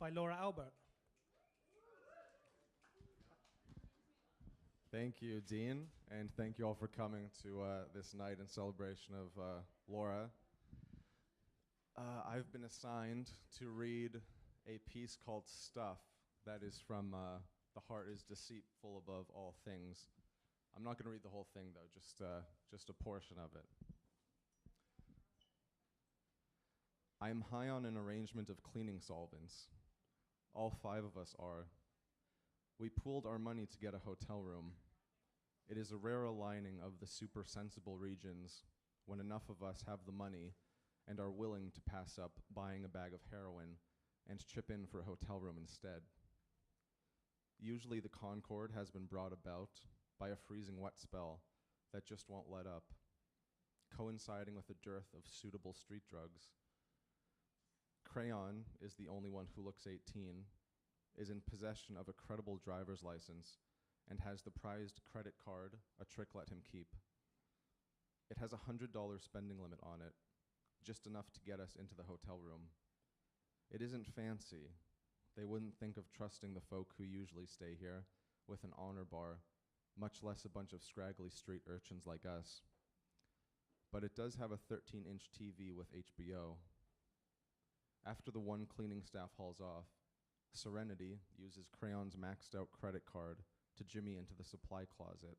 by Laura Albert. Thank you, Dean, and thank you all for coming to this night in celebration of Laura. I've been assigned to read a piece called Stuff that is from The Heart is Deceitful Above All Things. I'm not going to read the whole thing, though, just a portion of it. I am high on an arrangement of cleaning solvents. All 5 of us are. We pooled our money to get a hotel room. It is a rare aligning of the super-sensible regions when enough of us have the money and are willing to pass up buying a bag of heroin and chip in for a hotel room instead. Usually the concord has been brought about by a freezing wet spell that just won't let up, coinciding with a dearth of suitable street drugs. Crayon is the only one who looks 18, is in possession of a credible driver's license, and has the prized credit card a trick let him keep. It has a $100 spending limit on it, just enough to get us into the hotel room. It isn't fancy. They wouldn't think of trusting the folk who usually stay here with an honor bar, much less a bunch of scraggly street urchins like us. But it does have a 13-inch TV with HBO. After the one cleaning staff hauls off, Serenity uses Crayon's maxed-out credit card to jimmy into the supply closet.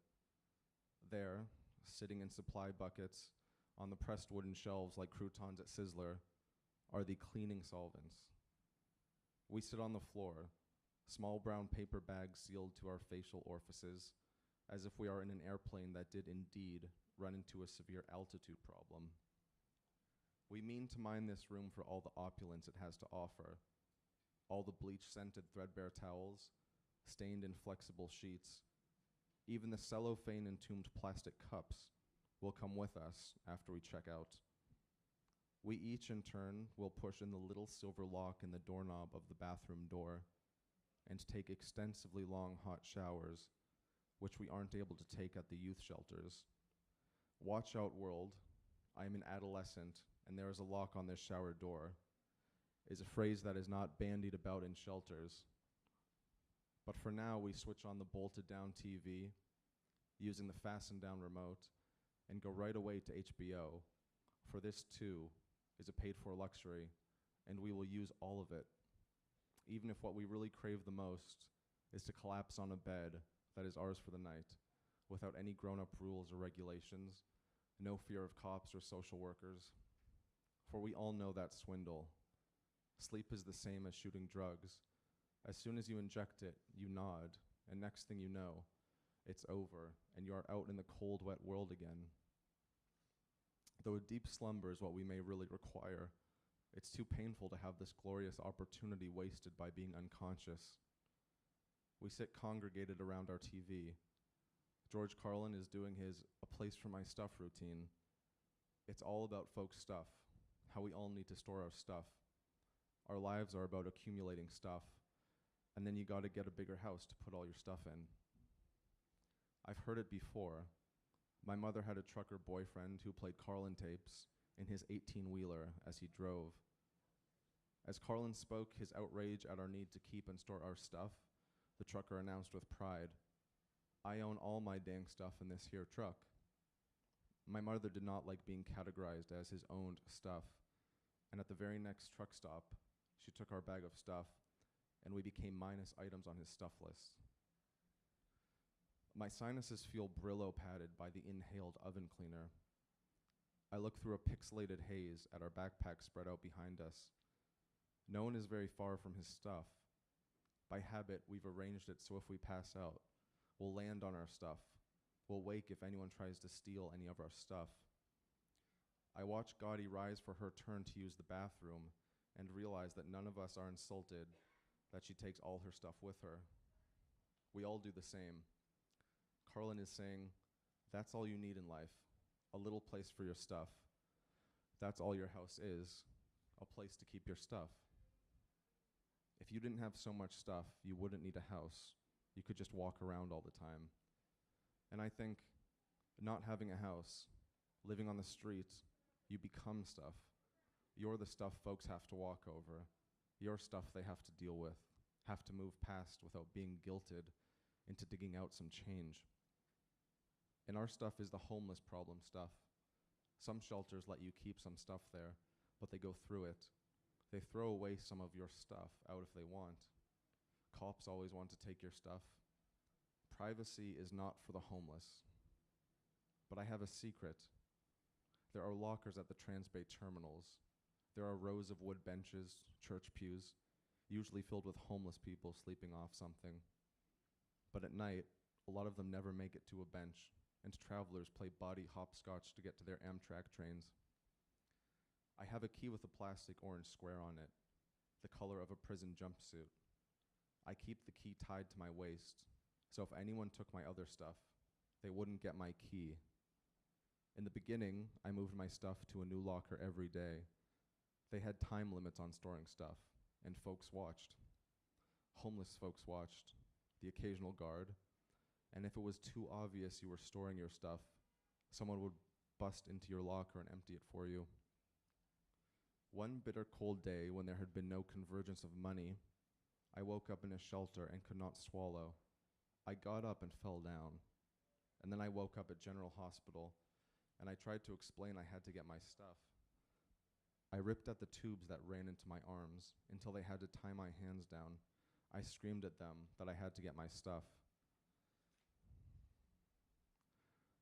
There, sitting in supply buckets on the pressed wooden shelves like croutons at Sizzler, are the cleaning solvents. We sit on the floor, small brown paper bags sealed to our facial orifices, as if we are in an airplane that did indeed run into a severe altitude problem. We mean to mine this room for all the opulence it has to offer, all the bleach-scented threadbare towels, stained inflexible sheets, even the cellophane-entombed plastic cups will come with us after we check out. We each, in turn, will push in the little silver lock in the doorknob of the bathroom door and take extensively long hot showers, which we aren't able to take at the youth shelters. Watch out, world. I am an adolescent, and there is a lock on this shower door, is a phrase that is not bandied about in shelters. But for now, we switch on the bolted-down TV, using the fastened-down remote, and go right away to HBO, for this, too, is a paid-for luxury, and we will use all of it, even if what we really crave the most is to collapse on a bed that is ours for the night, without any grown-up rules or regulations, no fear of cops or social workers. For we all know that swindle. Sleep is the same as shooting drugs. As soon as you inject it, you nod, and next thing you know, it's over, and you are out in the cold, wet world again. Though a deep slumber is what we may really require, it's too painful to have this glorious opportunity wasted by being unconscious. We sit congregated around our TV. George Carlin is doing his "A Place for My Stuff" routine. It's all about folks' stuff, how we all need to store our stuff. Our lives are about accumulating stuff, and then you gotta get a bigger house to put all your stuff in. I've heard it before. My mother had a trucker boyfriend who played Carlin tapes in his 18-wheeler as he drove. As Carlin spoke his outrage at our need to keep and store our stuff, the trucker announced with pride, "I own all my dang stuff in this here truck." My mother did not like being categorized as his owned stuff, and at the very next truck stop, she took our bag of stuff, and we became minus items on his stuff list. My sinuses feel Brillo padded by the inhaled oven cleaner. I look through a pixelated haze at our backpack spread out behind us. No one is very far from his stuff. By habit, we've arranged it so if we pass out, we'll land on our stuff. We'll wake if anyone tries to steal any of our stuff. I watch Gaudi rise for her turn to use the bathroom and realize that none of us are insulted that she takes all her stuff with her. We all do the same. Carlin is saying, that's all you need in life, a little place for your stuff. That's all your house is, a place to keep your stuff. If you didn't have so much stuff, you wouldn't need a house. You could just walk around all the time. And I think not having a house, living on the street, you become stuff. You're the stuff folks have to walk over. Your stuff they have to deal with, have to move past without being guilted into digging out some change. And our stuff is the homeless problem stuff. Some shelters let you keep some stuff there, but they go through it. They throw away some of your stuff out if they want. Cops always want to take your stuff. Privacy is not for the homeless. But I have a secret. There are lockers at the Transbay terminals. There are rows of wood benches, church pews, usually filled with homeless people sleeping off something. But at night, a lot of them never make it to a bench, and travelers play body hopscotch to get to their Amtrak trains. I have a key with a plastic orange square on it, the color of a prison jumpsuit. I keep the key tied to my waist, so if anyone took my other stuff, they wouldn't get my key. In the beginning, I moved my stuff to a new locker every day. They had time limits on storing stuff, and folks watched. Homeless folks watched, the occasional guard, and if it was too obvious you were storing your stuff, someone would bust into your locker and empty it for you. One bitter cold day when there had been no convergence of money, I woke up in a shelter and could not swallow. I got up and fell down, and then I woke up at General Hospital, and I tried to explain I had to get my stuff. I ripped at the tubes that ran into my arms until they had to tie my hands down. I screamed at them that I had to get my stuff.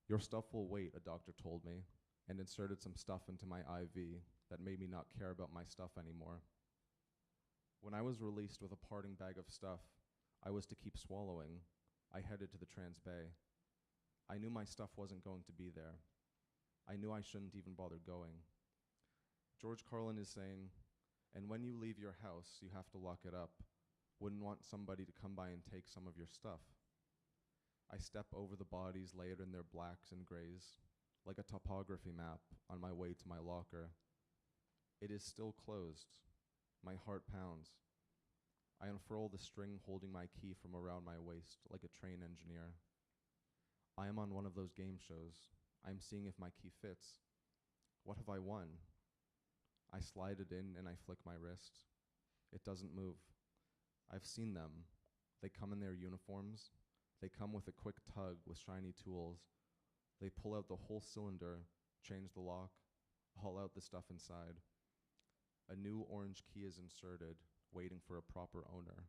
Your stuff will wait, a doctor told me, and inserted some stuff into my IV that made me not care about my stuff anymore. When I was released with a parting bag of stuff I was to keep swallowing, I headed to the Transbay. I knew my stuff wasn't going to be there. I knew I shouldn't even bother going. George Carlin is saying, and when you leave your house, you have to lock it up. Wouldn't want somebody to come by and take some of your stuff. I step over the bodies layered in their blacks and grays, like a topography map on my way to my locker. It is still closed. My heart pounds. I unfurl the string holding my key from around my waist like a train engineer. I am on one of those game shows. I am seeing if my key fits. What have I won? I slide it in and I flick my wrist. It doesn't move. I've seen them. They come in their uniforms. They come with a quick tug with shiny tools. They pull out the whole cylinder, change the lock, haul out the stuff inside. A new orange key is inserted, waiting for a proper owner.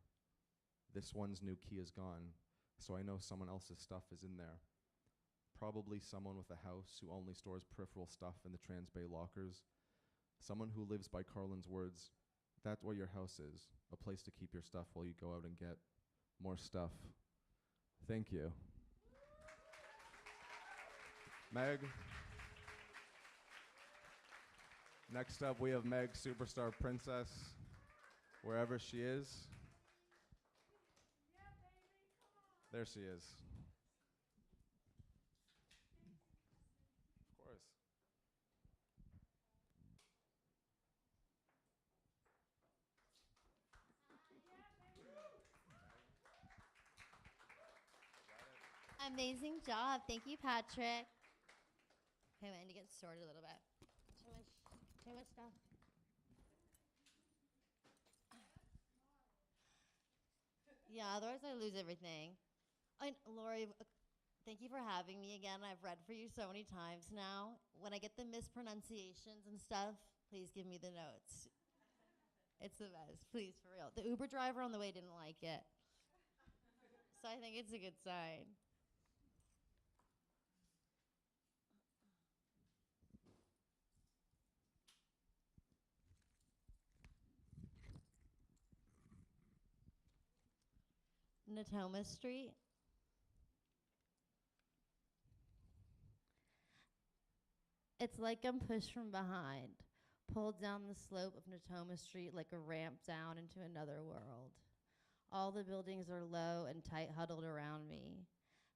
This one's new key is gone, so I know someone else's stuff is in there. Probably someone with a house who only stores peripheral stuff in the Transbay lockers. Someone who lives by Carlin's words, that's where your house is, a place to keep your stuff while you go out and get more stuff. Thank you. Meg. Next up, we have Meg Superstar Princess, wherever she is. There she is. Of course. Amazing job. Thank you, Patrick. Okay, I need to get sorted a little bit. Too much stuff. Yeah, otherwise I lose everything. And Lori, thank you for having me again. I've read for you so many times now. When I get the mispronunciations and stuff, please give me the notes. It's the best, please, for real. The Uber driver on the way didn't like it. So I think it's a good sign. Natoma Street. It's like I'm pushed from behind, pulled down the slope of Natoma Street like a ramp down into another world. All the buildings are low and tight huddled around me.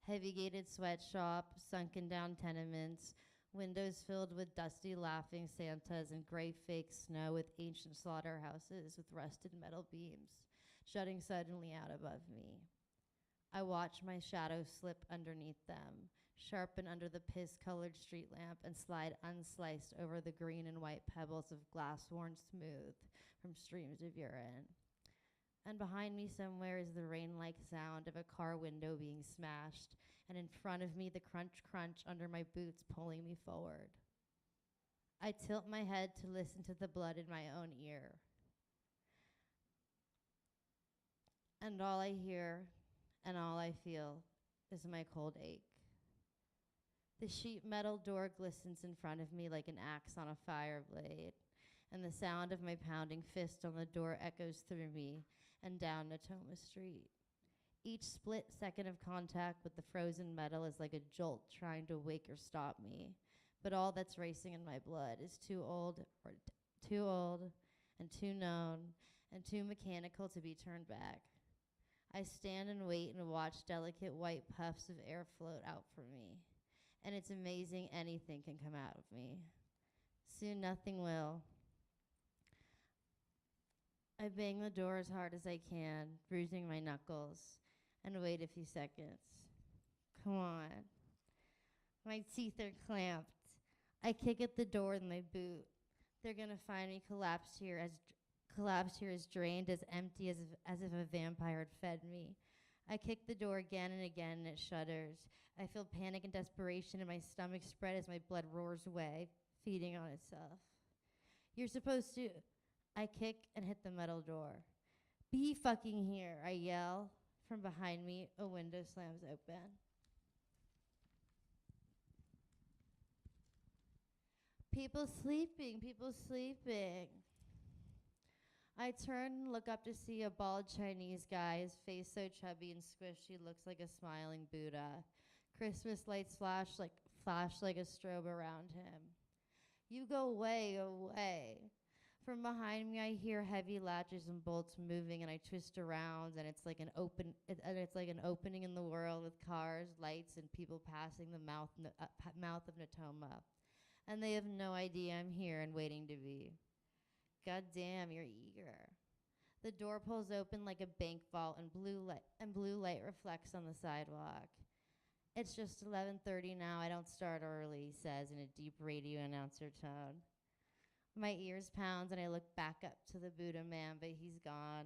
Heavy gated sweatshop, sunken down tenements, windows filled with dusty laughing Santas and gray fake snow with ancient slaughterhouses with rusted metal beams jutting suddenly out above me. I watch my shadow slip underneath them, sharpen under the piss-colored street lamp, and slide unsliced over the green and white pebbles of glass worn smooth from streams of urine. And behind me somewhere is the rain-like sound of a car window being smashed, and in front of me the crunch-crunch under my boots pulling me forward. I tilt my head to listen to the blood in my own ear. And all I hear and all I feel is my cold ache. The sheet metal door glistens in front of me like an axe on a fire blade, and the sound of my pounding fist on the door echoes through me and down Natoma Street. Each split second of contact with the frozen metal is like a jolt trying to wake or stop me, but all that's racing in my blood is too old and too known and too mechanical to be turned back. I stand and wait and watch delicate white puffs of air float out from me, and it's amazing anything can come out of me. Soon nothing will. I bang the door as hard as I can, bruising my knuckles, and wait a few seconds. Come on. My teeth are clamped. I kick at the door with my boot. They're gonna find me collapsed here as drained, as empty as if a vampire had fed me. I kick the door again and again, and it shudders. I feel panic and desperation in my stomach spread as my blood roars away, feeding on itself. You're supposed to... I kick and hit the metal door. Be fucking here, I yell. From behind me, a window slams open. People sleeping, people sleeping. I turn and look up to see a bald Chinese guy, his face so chubby and squished he looks like a smiling Buddha. Christmas lights flash like a strobe around him. You go way away. From behind me, I hear heavy latches and bolts moving, and I twist around, and it's like an opening in the world with cars, lights, and people passing the mouth of Natoma. And they have no idea I'm here and waiting to be. God damn, you're eager. The door pulls open like a bank vault, and blue light reflects on the sidewalk. It's just 11:30 now. I don't start early, he says in a deep radio announcer tone. My ears pound, and I look back up to the Buddha man, but he's gone.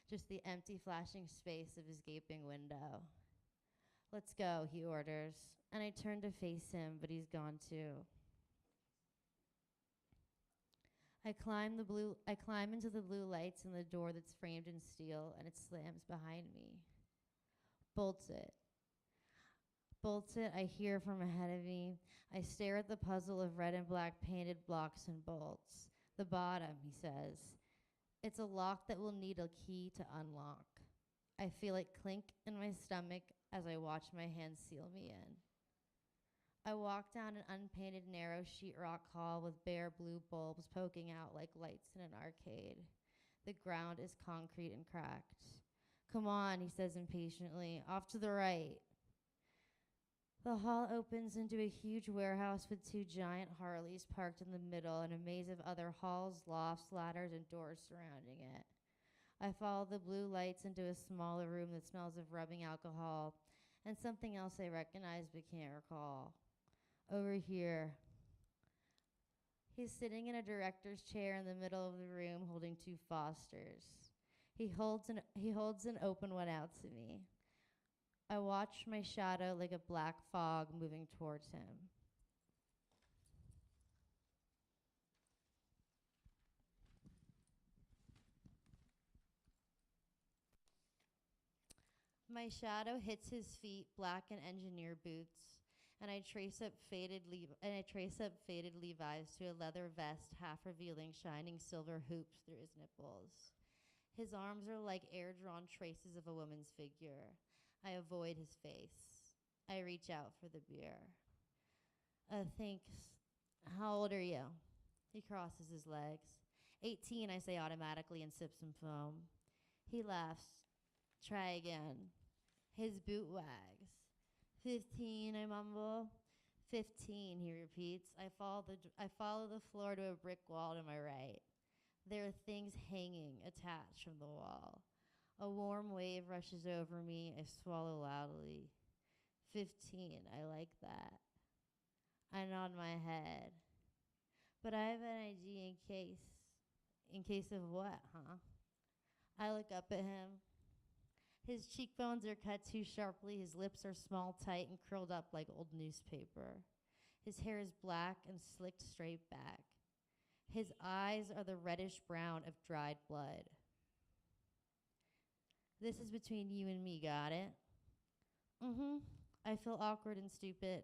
Just the empty flashing space of his gaping window. Let's go, he orders, and I turn to face him, but he's gone too. I climb into the blue lights in the door that's framed in steel, and it slams behind me. Bolts it. Bolts it, I hear from ahead of me. I stare at the puzzle of red and black painted blocks and bolts. The bottom, he says. It's a lock that will need a key to unlock. I feel it clink in my stomach as I watch my hands seal me in. I walk down an unpainted narrow sheetrock hall with bare blue bulbs poking out like lights in an arcade. The ground is concrete and cracked. Come on, he says impatiently. Off to the right. The hall opens into a huge warehouse with two giant Harleys parked in the middle and a maze of other halls, lofts, ladders, and doors surrounding it. I follow the blue lights into a smaller room that smells of rubbing alcohol and something else I recognize but can't recall. Over here. He's sitting in a director's chair in the middle of the room holding two Fosters. He holds an open one out to me. I watch my shadow like a black fog moving towards him. My shadow hits his feet, black and engineer boots, and I trace up faded Levi's to a leather vest, half revealing shining silver hoops through his nipples. His arms are like air-drawn traces of a woman's figure. I avoid his face. I reach out for the beer. Thanks. How old are you? He crosses his legs. 18, I say automatically and sip some foam. He laughs. Try again. His boot wags. 15, I mumble. 15, he repeats. I follow the floor to a brick wall to my right. There are things hanging, attached from the wall. A warm wave rushes over me. I swallow loudly. 15. I like that. I nod my head. But I have an ID in case. In case of what, huh? I look up at him. His cheekbones are cut too sharply. His lips are small, tight, and curled up like old newspaper. His hair is black and slicked straight back. His eyes are the reddish brown of dried blood. This is between you and me, got it? Mm-hmm. I feel awkward and stupid.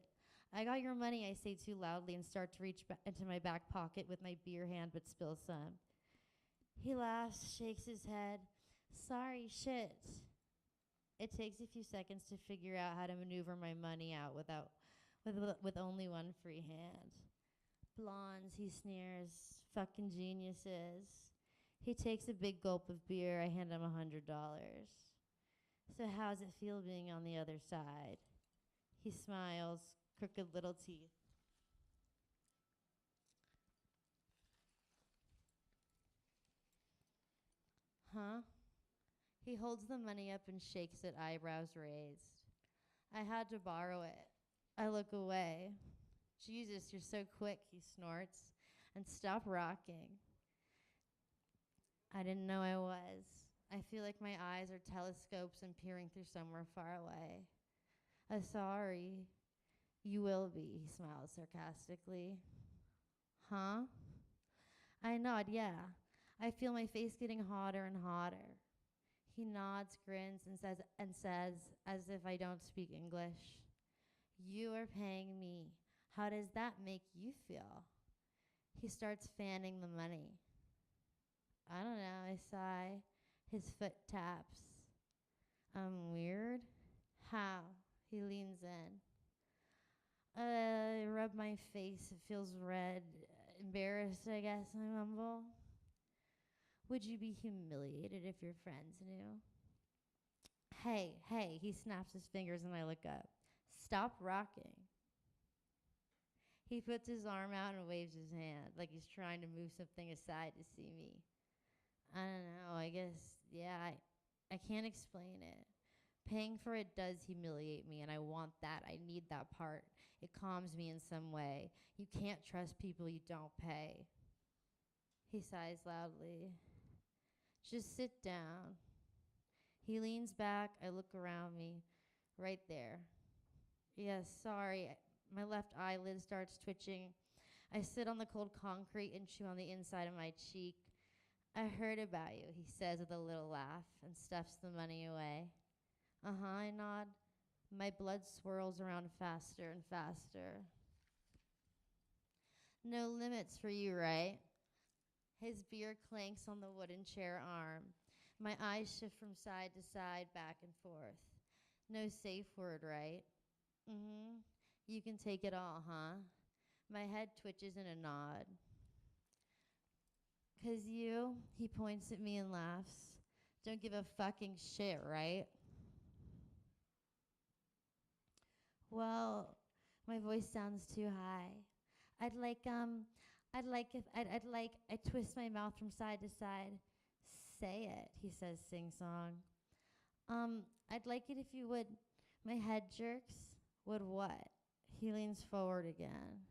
I got your money, I say too loudly and start to reach into my back pocket with my beer hand but spill some. He laughs, shakes his head. Sorry, shit. It takes a few seconds to figure out how to maneuver my money out with only one free hand. Blondes, he sneers. Fucking geniuses. He takes a big gulp of beer. I hand him $100. So how's it feel being on the other side? He smiles, crooked little teeth. Huh? He holds the money up and shakes it, eyebrows raised. I had to borrow it. I look away. Jesus, you're so quick, he snorts. And stop rocking. I didn't know I was. I feel like my eyes are telescopes and peering through somewhere far away. Sorry. You will be, he smiles sarcastically. Huh? I nod, yeah. I feel my face getting hotter and hotter. He nods, grins, and says, as if I don't speak English, you are paying me. How does that make you feel? He starts fanning the money. I don't know, I sigh. His foot taps. I'm weird? How? He leans in. I rub my face. It feels red. Embarrassed, I guess, I mumble. Would you be humiliated if your friends knew? Hey, he snaps his fingers and I look up. Stop rocking. He puts his arm out and waves his hand like he's trying to move something aside to see me. I don't know, I guess, yeah, I can't explain it. Paying for it does humiliate me, and I want that. I need that part. It calms me in some way. You can't trust people you don't pay. He sighs loudly. Just sit down. He leans back. I look around me. Right there. Yes, sorry. My left eyelid starts twitching. I sit on the cold concrete and chew on the inside of my cheek. I heard about you, he says with a little laugh and stuffs the money away. I nod. My blood swirls around faster and faster. No limits for you, right? His beer clanks on the wooden chair arm. My eyes shift from side to side, back and forth. No safe word, right? You can take it all, huh? My head twitches in a nod. 'Cause you, he points at me and laughs, don't give a fucking shit, right? Well, my voice sounds too high. I twist my mouth from side to side. Say it, he says sing-song. I'd like it if you would. My head jerks. Would what? He leans forward again.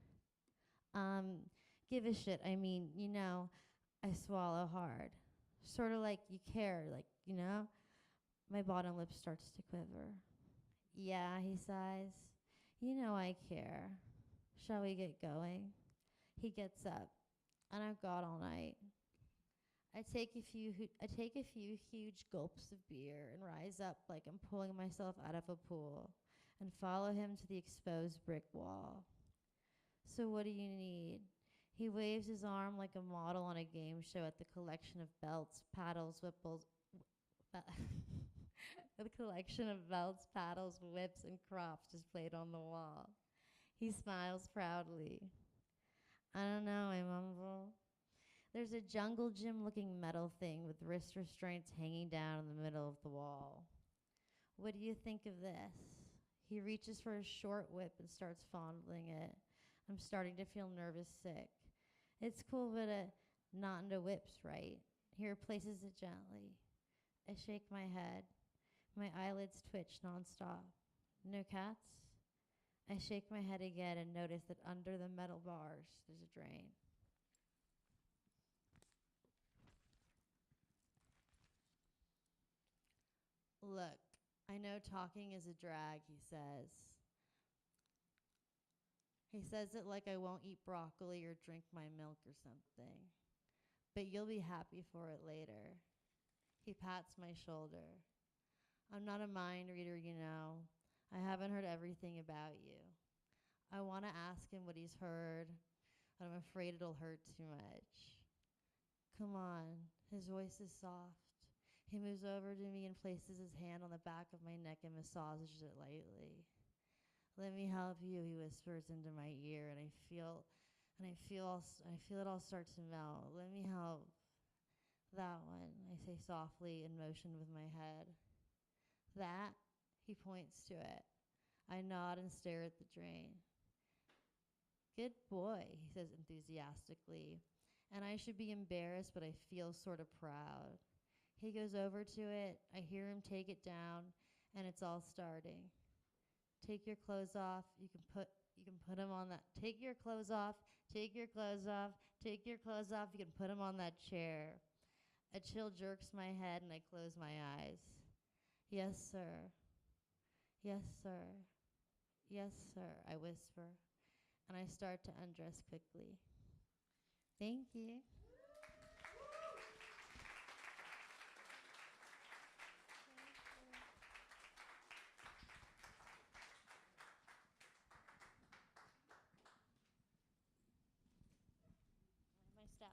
Give a shit. I mean, I swallow hard. Sort of like you care, My bottom lip starts to quiver. Yeah, he sighs. I care. Shall we get going? He gets up, and I've got all night. I take a few huge gulps of beer and rise up like I'm pulling myself out of a pool and follow him to the exposed brick wall. So what do you need? He waves his arm like a model on a game show at the collection of belts, paddles, the collection of belts, paddles, whips, and crops displayed on the wall. He smiles proudly. I don't know, I mumble. There's a jungle gym-looking metal thing with wrist restraints hanging down in the middle of the wall. What do you think of this? He reaches for a short whip and starts fondling it. I'm starting to feel nervous sick. It's cool, but not into whips, right? He replaces it gently. I shake my head. My eyelids twitch nonstop. No cats? I shake my head again and notice that under the metal bars, there's a drain. Look, I know talking is a drag, he says. He says it like I won't eat broccoli or drink my milk or something. But you'll be happy for it later. He pats my shoulder. I'm not a mind reader, you know. I haven't heard everything about you. I want to ask him what he's heard, but I'm afraid it'll hurt too much. Come on. His voice is soft. He moves over to me and places his hand on the back of my neck and massages it lightly. Let me help you, he whispers into my ear, and I feel it all start to melt. Let me help. That one, I say softly and motion with my head. That, he points to it. I nod and stare at the drain. Good boy, he says enthusiastically. And I should be embarrassed, but I feel sort of proud. He goes over to it. I hear him take it down, and it's all starting. Take your clothes off. You can put them on that. Take your clothes off. Take your clothes off. Take your clothes off. You can put them on that chair. A chill jerks my head, and I close my eyes. Yes, sir. Yes, sir. Yes, sir, I whisper, and I start to undress quickly. Thank you. My stuff.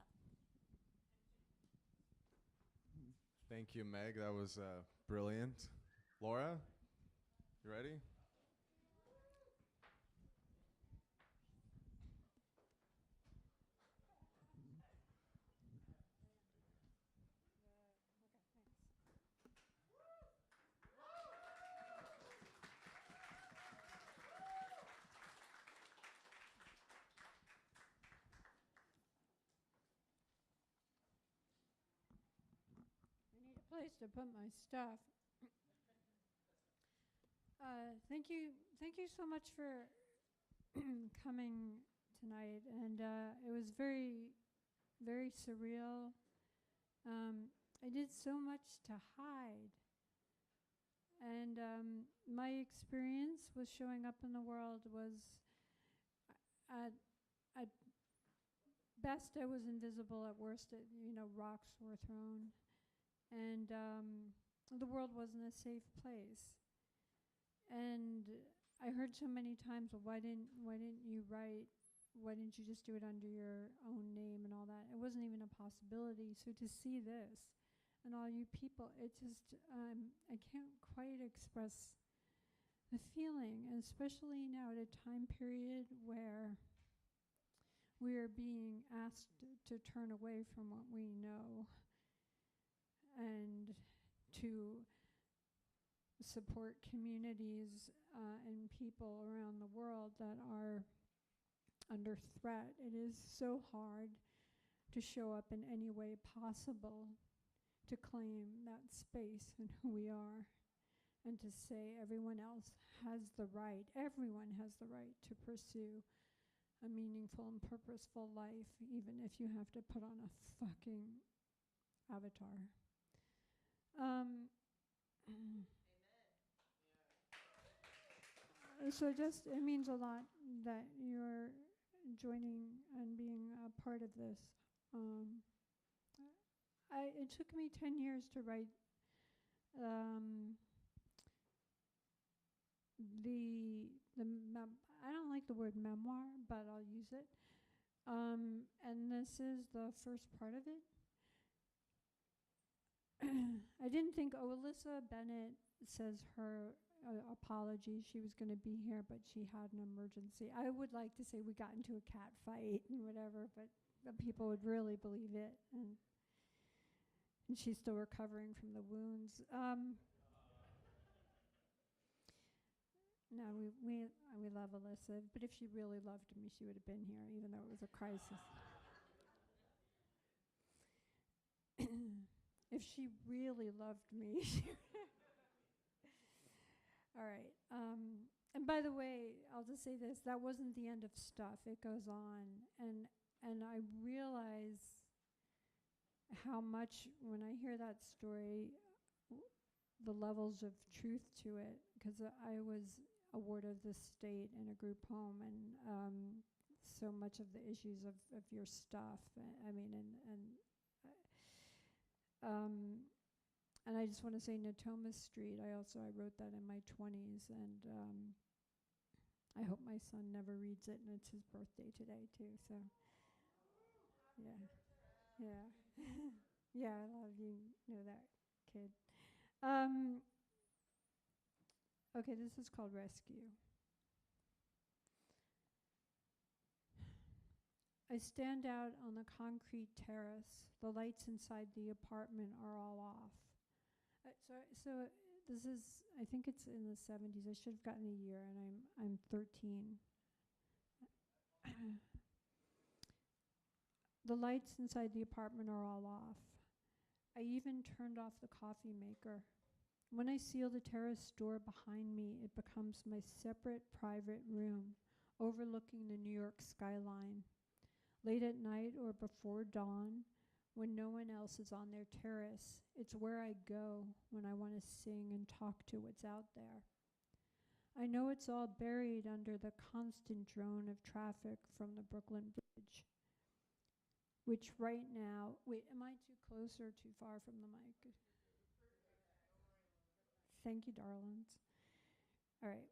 Thank you, Meg. That was brilliant. Laura, you ready? I need a place to put my stuff. Thank you so much for coming tonight, and it was very, very surreal. I did so much to hide, and my experience with showing up in the world was, at best, I was invisible. At worst, rocks were thrown, and the world wasn't a safe place. And I heard so many times, well, why didn't you write? Why didn't you just do it under your own name and all that? It wasn't even a possibility. So to see this and all you people, it just, I can't quite express the feeling, and especially now at a time period where we are being asked to turn away from what we know and to support communities and people around the world that are under threat. It is so hard to show up in any way possible to claim that space and who we are, and to say everyone else has the right, everyone has the right to pursue a meaningful and purposeful life, even if you have to put on a fucking avatar. So just, it means a lot that you're joining and being a part of this. It took me 10 years to write I don't like the word memoir, but I'll use it. And this is the first part of it. I didn't think, Alyssa Bennett says her apology, she was going to be here, but she had an emergency. I would like to say we got into a cat fight and whatever, but people would really believe it. And she's still recovering from the wounds. No, we love Alyssa, but if she really loved me, she would have been here, even though it was a crisis. If she really loved me, all right. And by the way, I'll just say this, that wasn't the end of stuff. It goes on. And I realize how much, when I hear that story, the levels of truth to it, because I was a ward of the state in a group home, and so much of the issues of your stuff. I mean, and I just want to say Natoma Street, I wrote that in my 20s, and I hope my son never reads it, and it's his birthday today, too, so, yeah, yeah. Yeah, a lot of you know that kid. Okay, this is called Rescue. I stand out on the concrete terrace. The lights inside the apartment are all off. So this is, I think it's in the 70s. I should have gotten a year, and I'm 13. The lights inside the apartment are all off. I even turned off the coffee maker. When I seal the terrace door behind me, it becomes my separate private room overlooking the New York skyline. Late at night or before dawn, when no one else is on their terrace, it's where I go when I want to sing and talk to what's out there. I know it's all buried under the constant drone of traffic from the Brooklyn Bridge, which right now, wait, am I too close or too far from the mic? Thank you, darlings. All right.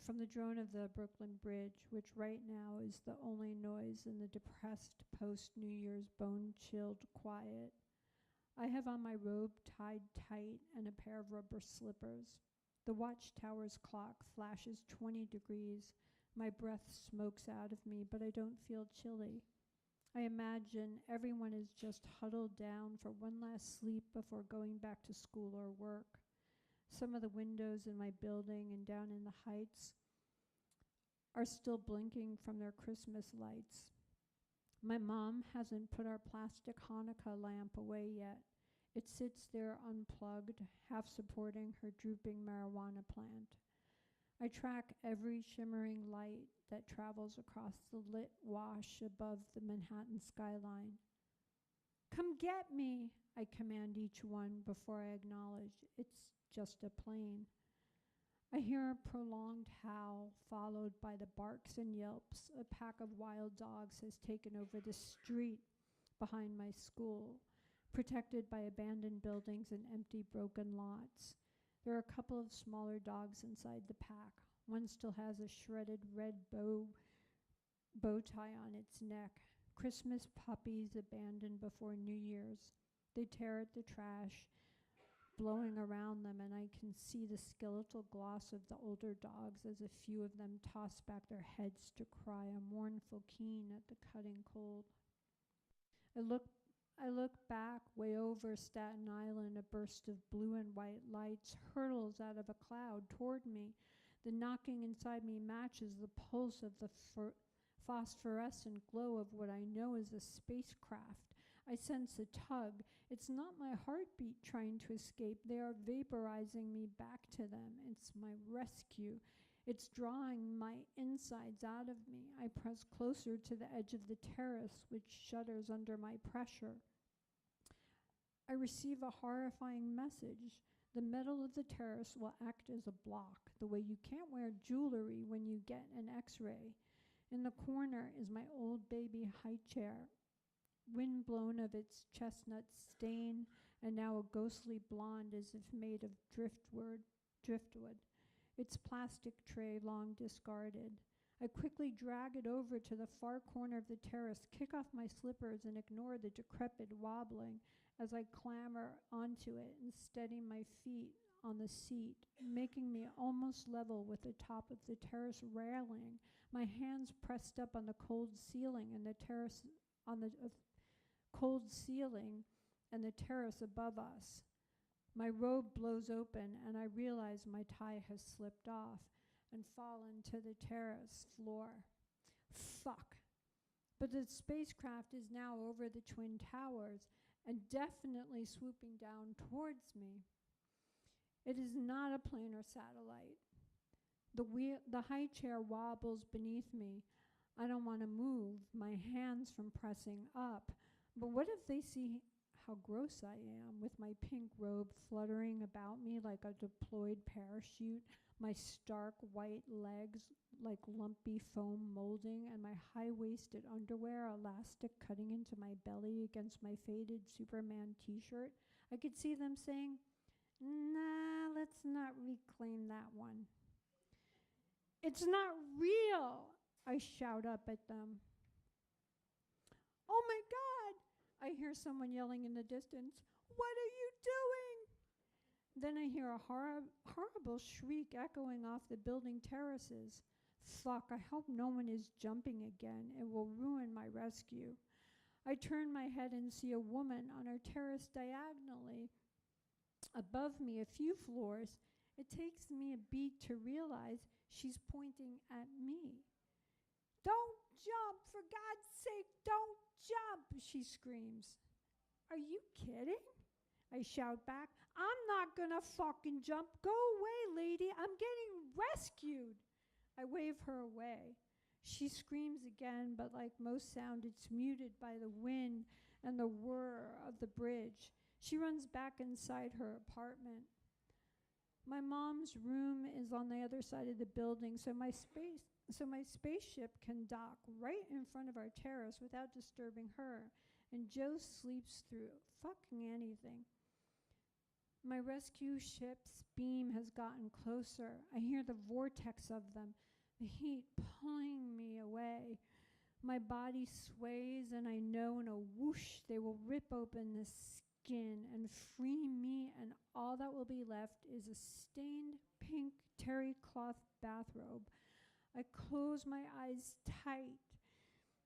From the drone of the Brooklyn Bridge, which right now is the only noise in the depressed post-New Year's bone-chilled quiet. I have on my robe tied tight and a pair of rubber slippers. The watchtower's clock flashes 20 degrees. My breath smokes out of me, but I don't feel chilly. I imagine everyone is just huddled down for one last sleep before going back to school or work. Some of the windows in my building and down in the Heights are still blinking from their Christmas lights. My mom hasn't put our plastic Hanukkah lamp away yet. It sits there unplugged, half supporting her drooping marijuana plant. I track every shimmering light that travels across the lit wash above the Manhattan skyline. Come get me, I command each one before I acknowledge it's just a plane. I hear a prolonged howl followed by the barks and yelps. A pack of wild dogs has taken over the street behind my school, protected by abandoned buildings and empty broken lots. There are a couple of smaller dogs inside the pack. One still has a shredded red bow tie on its neck. Christmas puppies abandoned before New Year's. They tear at the trash, blowing around them, and I can see the skeletal gloss of the older dogs as a few of them toss back their heads to cry a mournful keen at the cutting cold. I look back way over Staten Island. A burst of blue and white lights hurtles out of a cloud toward me. The knocking inside me matches the pulse of the phosphorescent glow of what I know is a spacecraft. I sense a tug. It's not my heartbeat trying to escape. They are vaporizing me back to them. It's my rescue. It's drawing my insides out of me. I press closer to the edge of the terrace, which shudders under my pressure. I receive a horrifying message. The metal of the terrace will act as a block, the way you can't wear jewelry when you get an x-ray. In the corner is my old baby high chair, wind blown of its chestnut stain, and now a ghostly blonde as if made of driftwood. Its plastic tray long discarded. I quickly drag it over to the far corner of the terrace, kick off my slippers, and ignore the decrepit wobbling as I clamber onto it and steady my feet on the seat, making me almost level with the top of the terrace railing, my hands pressed up on the cold ceiling and the terrace above us. My robe blows open and I realize my tie has slipped off and fallen to the terrace floor. Fuck. But the spacecraft is now over the Twin Towers and definitely swooping down towards me. It is not a plane or satellite. The high chair wobbles beneath me. I don't want to move my hands from pressing up. But what if they see how gross I am with my pink robe fluttering about me like a deployed parachute, my stark white legs like lumpy foam molding, and my high-waisted underwear elastic cutting into my belly against my faded Superman t-shirt? I could see them saying, "Nah, let's not reclaim that one." "It's not real," I shout up at them. "Oh my God," I hear someone yelling in the distance. "What are you doing?" Then I hear a horrible shriek echoing off the building terraces. Fuck, I hope no one is jumping again. It will ruin my rescue. I turn my head and see a woman on her terrace diagonally above me a few floors. It takes me a beat to realize she's pointing at me. "Don't jump, for God's sake, don't jump," she screams. "Are you kidding?" I shout back. "I'm not gonna fucking jump. Go away, lady. I'm getting rescued." I wave her away. She screams again, but like most sound, it's muted by the wind and the whir of the bridge. She runs back inside her apartment. My mom's room is on the other side of the building, so my spaceship can dock right in front of our terrace without disturbing her, and Joe sleeps through fucking anything. My rescue ship's beam has gotten closer. I hear the vortex of them, the heat pulling me away. My body sways, and I know in a whoosh they will rip open the skin and free me, and all that will be left is a stained pink terry cloth bathrobe. I close my eyes tight,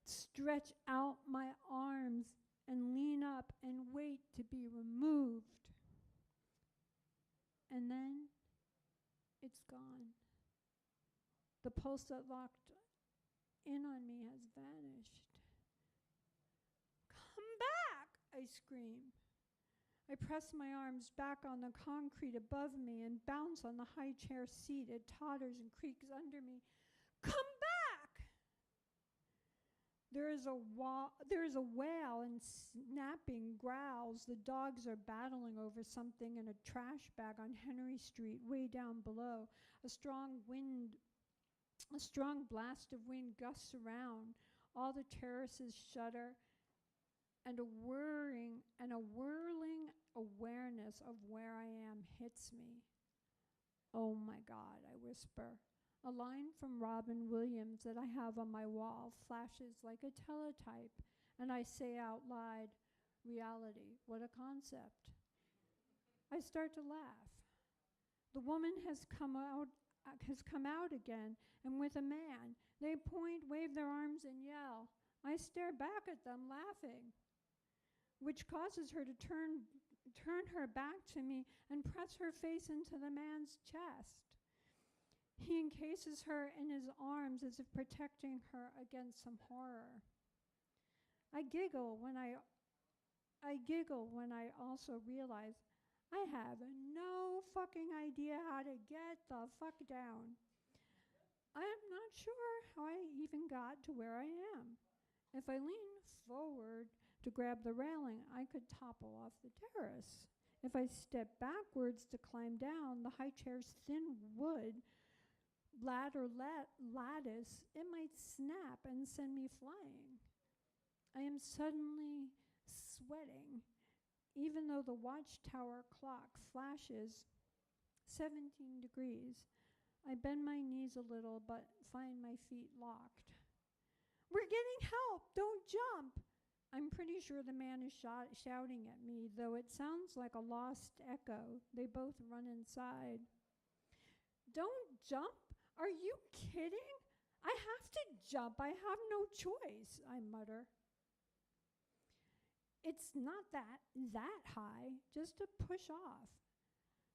stretch out my arms, and lean up and wait to be removed. And then it's gone. The pulse that locked in on me has vanished. "Come back," I scream. I press my arms back on the concrete above me and bounce on the high chair seat. It totters and creaks under me. "Come back!" There is a wail and snapping growls. The dogs are battling over something in a trash bag on Henry Street, way down below. A strong blast of wind gusts around. All the terraces shudder, and a whirling awareness of where I am hits me. "Oh my God," I whisper. A line from Robin Williams that I have on my wall flashes like a teletype, and I say out loud, "Reality, what a concept." I start to laugh. The woman has come out again, and with a man. They point, wave their arms, and yell. I stare back at them, laughing, which causes her to turn her back to me and press her face into the man's chest. He encases her in his arms as if protecting her against some horror. I giggle when I also realize I have no fucking idea how to get the fuck down. I am not sure how I even got to where I am. If I lean forward to grab the railing, I could topple off the terrace. If I step backwards to climb down the high chair's thin wood lattice, it might snap and send me flying. I am suddenly sweating, even though the watchtower clock flashes 17 degrees. I bend my knees a little, but find my feet locked. "We're getting help! Don't jump!" I'm pretty sure the man is shouting at me, though it sounds like a lost echo. They both run inside. "Don't jump? Are you kidding? I have to jump. I have no choice," I mutter. It's not that high, just to push off.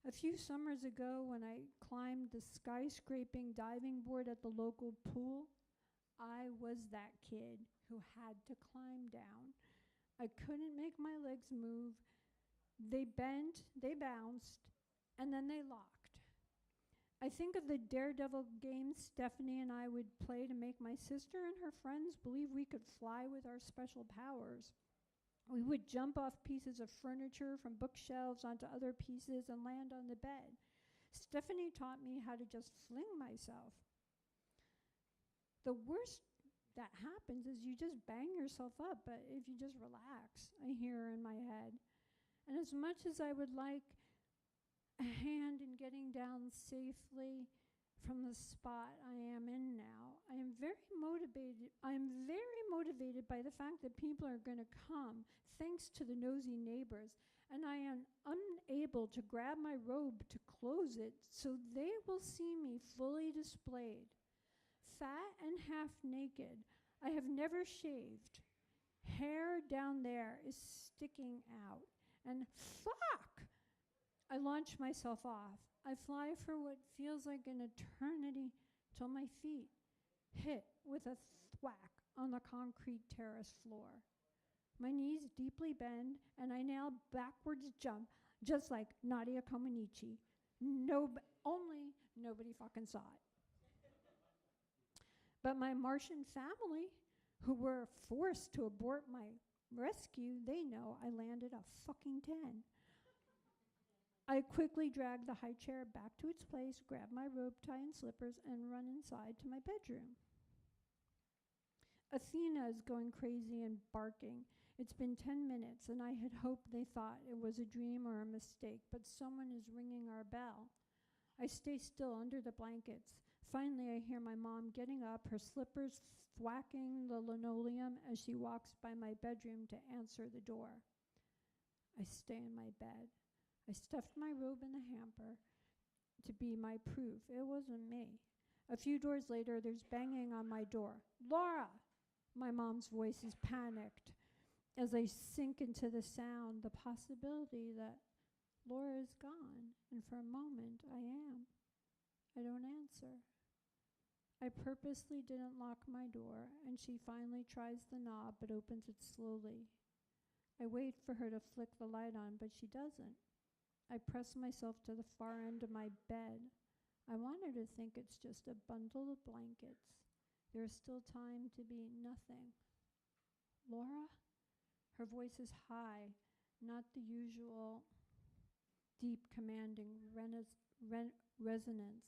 A few summers ago, when I climbed the skyscraping diving board at the local pool, I was that kid who had to climb down. I couldn't make my legs move. They bent, they bounced, and then they locked. I think of the daredevil games Stephanie and I would play to make my sister and her friends believe we could fly with our special powers. We would jump off pieces of furniture from bookshelves onto other pieces and land on the bed. Stephanie taught me how to just fling myself. The worst that happens is you just bang yourself up, but if you just relax, I hear in my head. And as much as I would like a hand in getting down safely from the spot I am in now, I am very motivated by the fact that people are going to come thanks to the nosy neighbors, and I am unable to grab my robe to close it so they will see me fully displayed. Fat and half naked, I have never shaved. Hair down there is sticking out, and fuck! I launch myself off. I fly for what feels like an eternity till my feet hit with a thwack on the concrete terrace floor. My knees deeply bend, and I now backwards jump, just like Nadia Comaneci. Only nobody fucking saw it. But my Martian family, who were forced to abort my rescue, they know I landed a fucking 10. I quickly drag the high chair back to its place, grab my robe tie and slippers, and run inside to my bedroom. Athena is going crazy and barking. It's been 10 minutes, and I had hoped they thought it was a dream or a mistake, but someone is ringing our bell. I stay still under the blankets. Finally, I hear my mom getting up, her slippers thwacking the linoleum as she walks by my bedroom to answer the door. I stay in my bed. I stuffed my robe in the hamper to be my proof. It wasn't me. A few doors later, there's banging on my door. Laura! My mom's voice is panicked as I sink into the sound, the possibility that Laura is gone, and for a moment, I am. I don't answer. I purposely didn't lock my door, and she finally tries the knob but opens it slowly. I wait for her to flick the light on, but she doesn't. I press myself to the far end of my bed. I want her to think it's just a bundle of blankets. There's still time to be nothing. Laura? Her voice is high, not the usual deep, commanding resonance.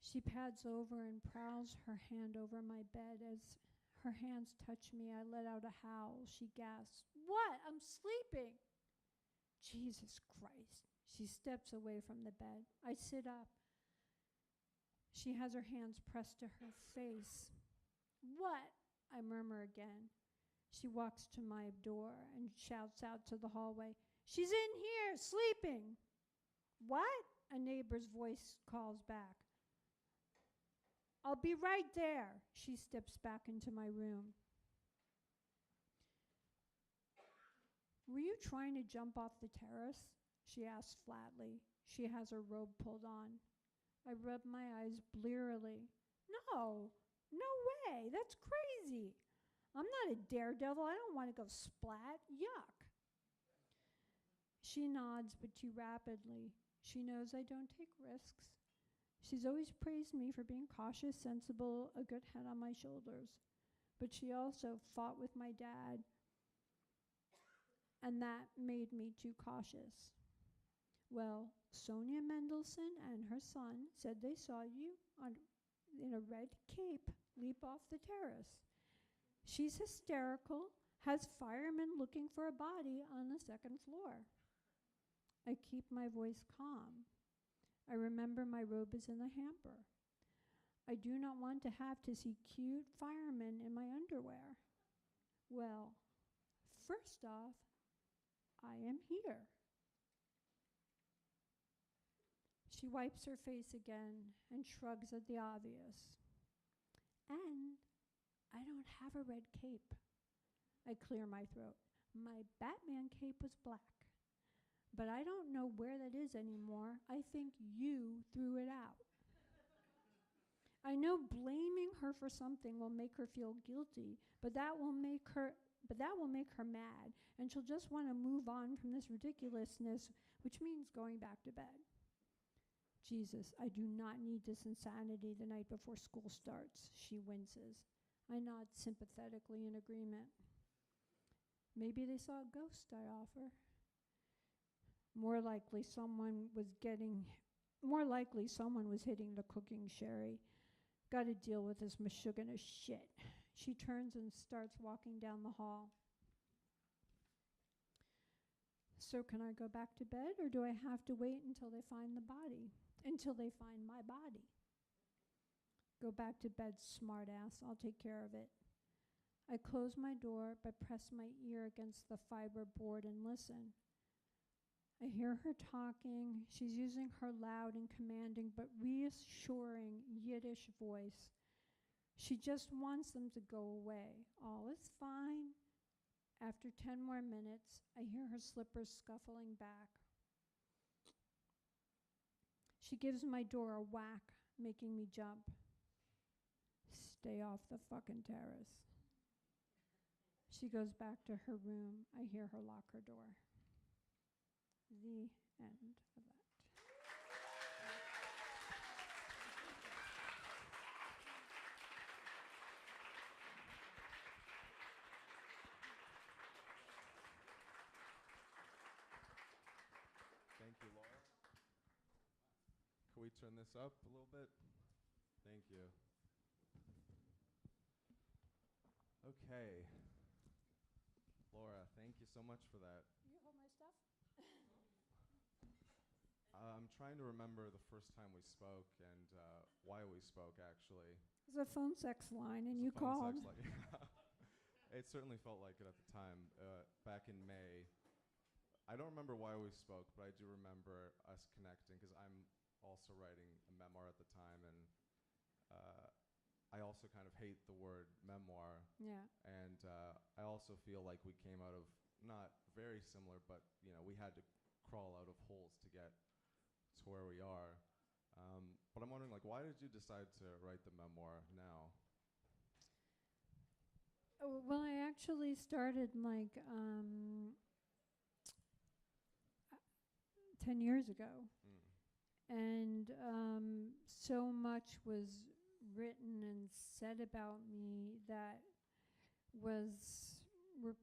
She pads over and prowls her hand over my bed. As her hands touch me, I let out a howl. She gasps, "What? I'm sleeping!" Jesus Christ. She steps away from the bed. I sit up. She has her hands pressed to her face. "What?" I murmur again. She walks to my door and shouts out to the hallway, "She's in here, sleeping!" "What?" a neighbor's voice calls back. "I'll be right there." She steps back into my room. "Were you trying to jump off the terrace?" she asks flatly. She has her robe pulled on. I rub my eyes blearily. No way, that's crazy. I'm not a daredevil. I don't want to go splat. Yuck. She nods, but too rapidly. She knows I don't take risks. She's always praised me for being cautious, sensible, a good head on my shoulders. But she also fought with my dad, and that made me too cautious. Well, Sonia Mendelsohn and her son said they saw you in a red cape leap off the terrace. She's hysterical, has firemen looking for a body on the second floor. I keep my voice calm. I remember my robe is in the hamper. I do not want to have to see cute firemen in my underwear. Well, first off, I am here. She wipes her face again and shrugs at the obvious. And I don't have a red cape. I clear my throat. My Batman cape was black. But I don't know where that is anymore. I think you threw it out. I know blaming her for something will make her feel guilty, but that will make her mad, and she'll just want to move on from this ridiculousness, which means going back to bed. Jesus, I do not need this insanity the night before school starts, she winces. I nod sympathetically in agreement. Maybe they saw a ghost, I offer. More likely someone was hitting the cooking sherry. Gotta deal with this mashugana shit. She turns and starts walking down the hall. So can I go back to bed, or do I have to wait until they find the body? Until they find my body? Go back to bed, smartass. I'll take care of it. I close my door but press my ear against the fiber board and listen. I hear her talking. She's using her loud and commanding but reassuring Yiddish voice. She just wants them to go away. All is fine. After 10 more minutes, I hear her slippers scuffling back. She gives my door a whack, making me jump. Stay off the fucking terrace. She goes back to her room. I hear her lock her door. The end of that. Thank you, Laura. Can we turn this up a little bit? Thank you. Okay. Laura, thank you so much for that. You hold my stuff? I'm trying to remember the first time we spoke and why we spoke, actually. It was a phone sex line, and It was you a phone called. sex line. It certainly felt like it at the time, back in May. I don't remember why we spoke, but I do remember us connecting because I'm also writing a memoir at the time, and I also kind of hate the word memoir. Yeah. And I also feel like we came out of, not very similar, but we had to crawl out of holes to get to where we are. But I'm wondering, why did you decide to write the memoir now? Oh, well, I actually started 10 years ago. And so much was written and said about me that were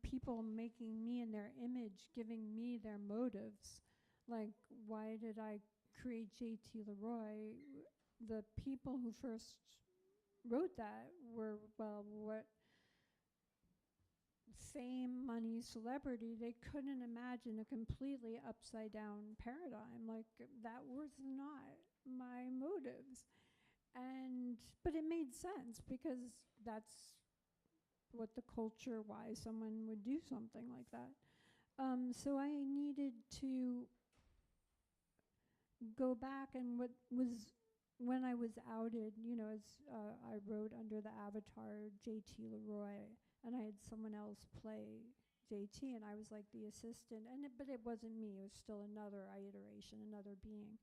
people making me in their image, giving me their motives. Like, why did I create J.T. LeRoy? The people who first wrote that were, what fame, money, celebrity. They couldn't imagine a completely upside down paradigm. Like, that was not my motives. But it made sense because that's what the culture, why someone would do something like that. So I needed to go back, and when I was outed, as I wrote under the avatar J.T. LeRoy, and I had someone else play J.T., and I was like the assistant, but it wasn't me. It was still another iteration, another being.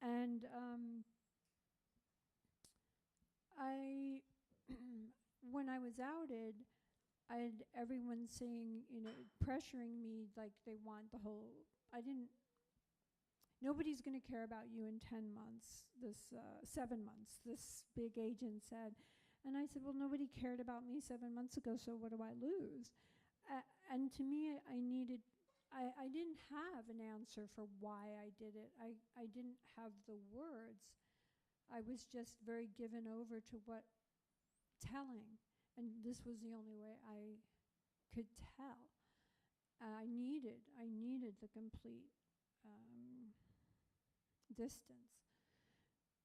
And when I was outed, I had everyone saying, pressuring me, like they want the whole, nobody's going to care about you in 10 months, 7 months, this big agent said. And I said, well, nobody cared about me 7 months ago, so what do I lose? And to me, I didn't have an answer for why I did it. I didn't have the words. I was just very given over to what telling. And this was the only way I could tell. I needed the complete distance.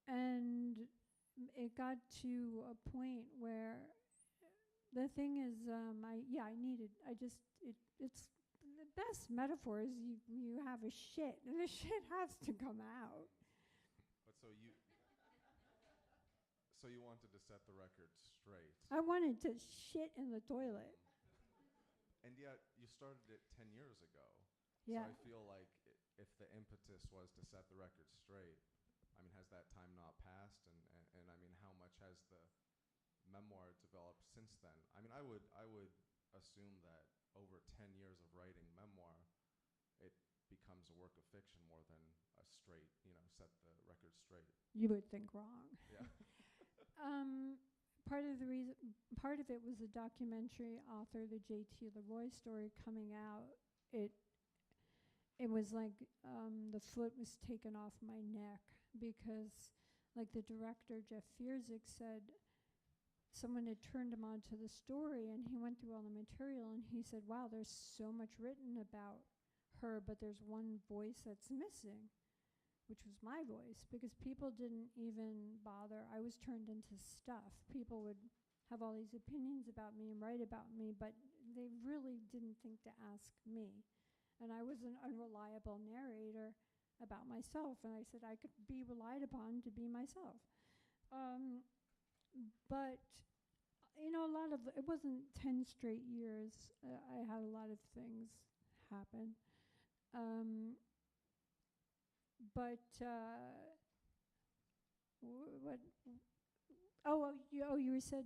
And it got to a point where the thing is, it's the best metaphor is you have a shit, and the shit has to come out. But so you wanted to set the record straight. I wanted to shit in the toilet. And yet you started it 10 years ago. Yeah. So I feel like if the impetus was to set the record straight, has that time not passed? And how much has the memoir developed since then? I would assume that over 10 years of writing memoir, it becomes a work of fiction more than a straight, set the record straight. You would think wrong. Yeah. Part of it was a documentary author, the J.T. LeRoy story coming out. It was like the foot was taken off my neck because, like, the director, Jeff Fierzik, said someone had turned him on to the story, and he went through all the material, and he said, wow, there's so much written about her, but there's one voice that's missing, which was my voice, because people didn't even bother. I was turned into stuff. People would have all these opinions about me and write about me, but they really didn't think to ask me. And I was an unreliable narrator about myself, and I said I could be relied upon to be myself. But, a lot of it wasn't 10 straight years. I had a lot of things happen. But what? You said,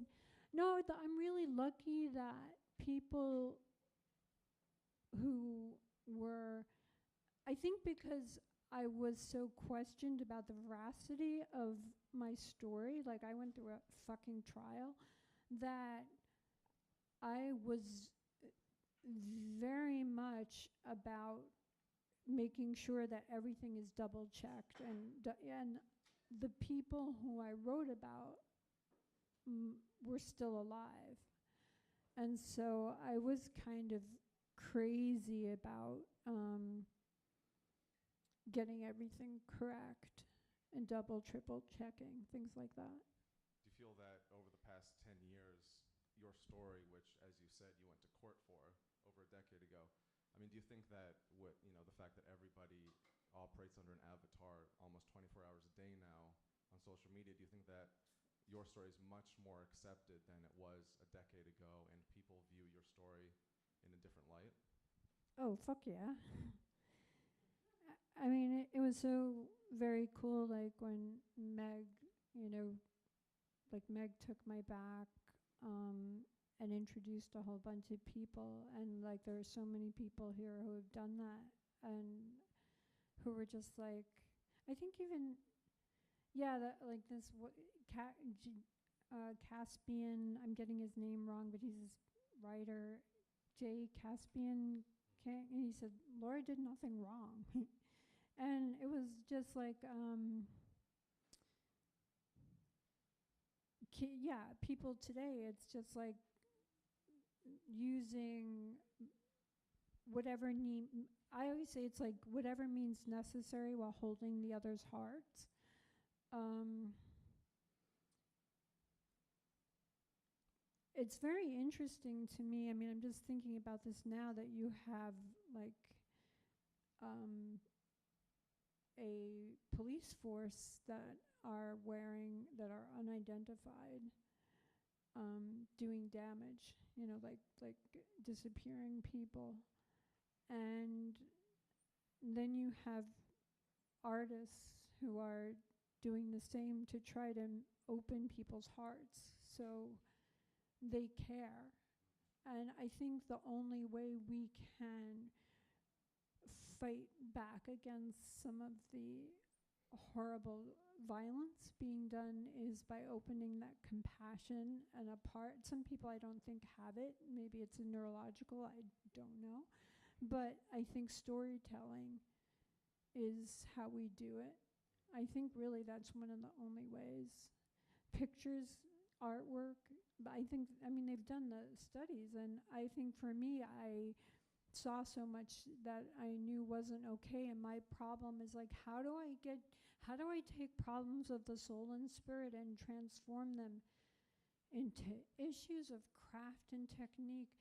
no, I'm really lucky that people who were, I think because I was so questioned about the veracity of my story, like I went through a fucking trial, that I was very much about making sure that everything is double checked, and the people who I wrote about were still alive. And so I was kind of crazy about getting everything correct and double, triple checking, things like that. Do you feel that over the past 10 years, your story, which, as you said, you went to court for over a decade ago, do you think that the fact that everybody operates under an avatar almost 24 hours a day now on social media, do you think that your story is much more accepted than it was a decade ago, and people view your story in a different light? Oh, fuck yeah. It was so very cool, like when Meg, Meg took my back and introduced a whole bunch of people, and like there are so many people here who have done that and who were just like, I think even, that like this Caspian, I'm getting his name wrong, but he's this writer, J. Caspian King, and he said, Laura did nothing wrong. And it was just like, people today, it's just like using whatever I always say it's like whatever means necessary while holding the other's hearts. It's very interesting to me. I'm just thinking about this now that you have like a police force that are unidentified, doing damage, like disappearing people. And then you have artists who are doing the same to try to open people's hearts so they care. And I think the only way we can fight back against some of the horrible violence being done is by opening that compassion and some people I don't think have it. Maybe it's a neurological, I don't know. But I think storytelling is how we do it. I think really that's one of the only ways. Pictures, artwork, but I think, they've done the studies, and I think for me, I saw so much that I knew wasn't okay, and my problem is like, how do I take problems of the soul and spirit and transform them into issues of craft and technique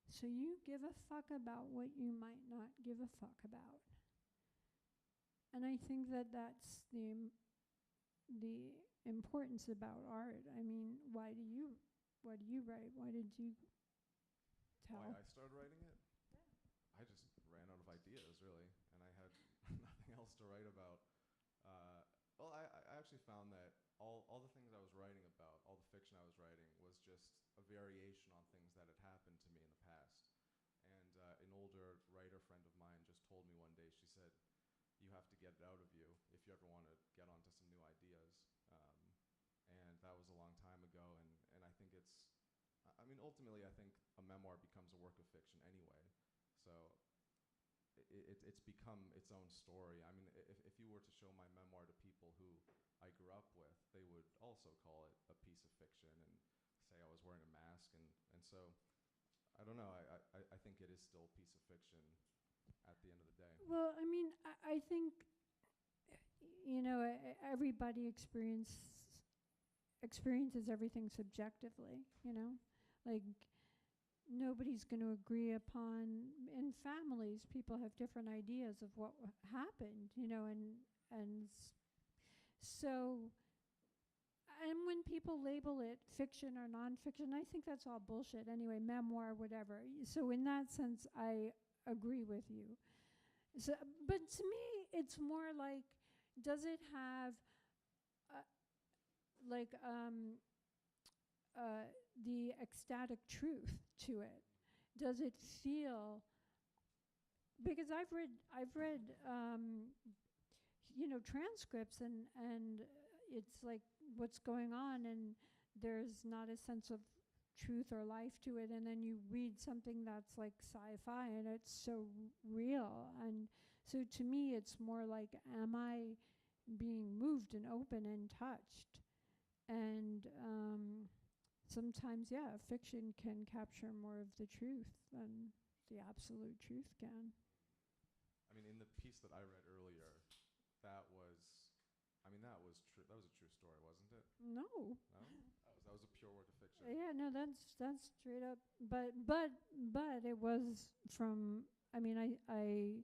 so you give a fuck about what you might not give a fuck about. And I think that that's the importance about art. Why do you write? Why did you tell? Why I started writing it? I just ran out of ideas, really, and I had nothing else to write about. I actually found that all the things I was writing about, all the fiction I was writing, was just a variation on things that had happened to me in the past. And an older writer friend of mine just told me one day, she said, to get it out of you if you ever want to get onto some new ideas. And that was a long time ago, and I think ultimately I think a memoir becomes a work of fiction anyway. So it's become its own story. I mean, if you were to show my memoir to people who I grew up with, they would also call it a piece of fiction and say I was wearing a mask. And so, I don't know, I think it is still a piece of fiction at the end of the day. Well, I mean, I think, everybody experiences everything subjectively, like nobody's going to agree upon. In families, people have different ideas of what happened, and so, and when people label it fiction or nonfiction, I think that's all bullshit anyway, memoir, whatever. So in that sense, I agree with you. So, but to me, it's more like, does it have the ecstatic truth to it? Does it feel? Because I've read transcripts, and it's like what's going on, and there's not a sense of truth or life to it, and then you read something that's like sci-fi and it's so real. And so to me it's more like, am I being moved and open and touched? And sometimes, fiction can capture more of the truth than the absolute truth can. I mean, in the piece that I read earlier, that was true. That was a true story, wasn't it? No. No? That was a pure work of fiction. Yeah, no, that's straight up. But it was from. I mean, I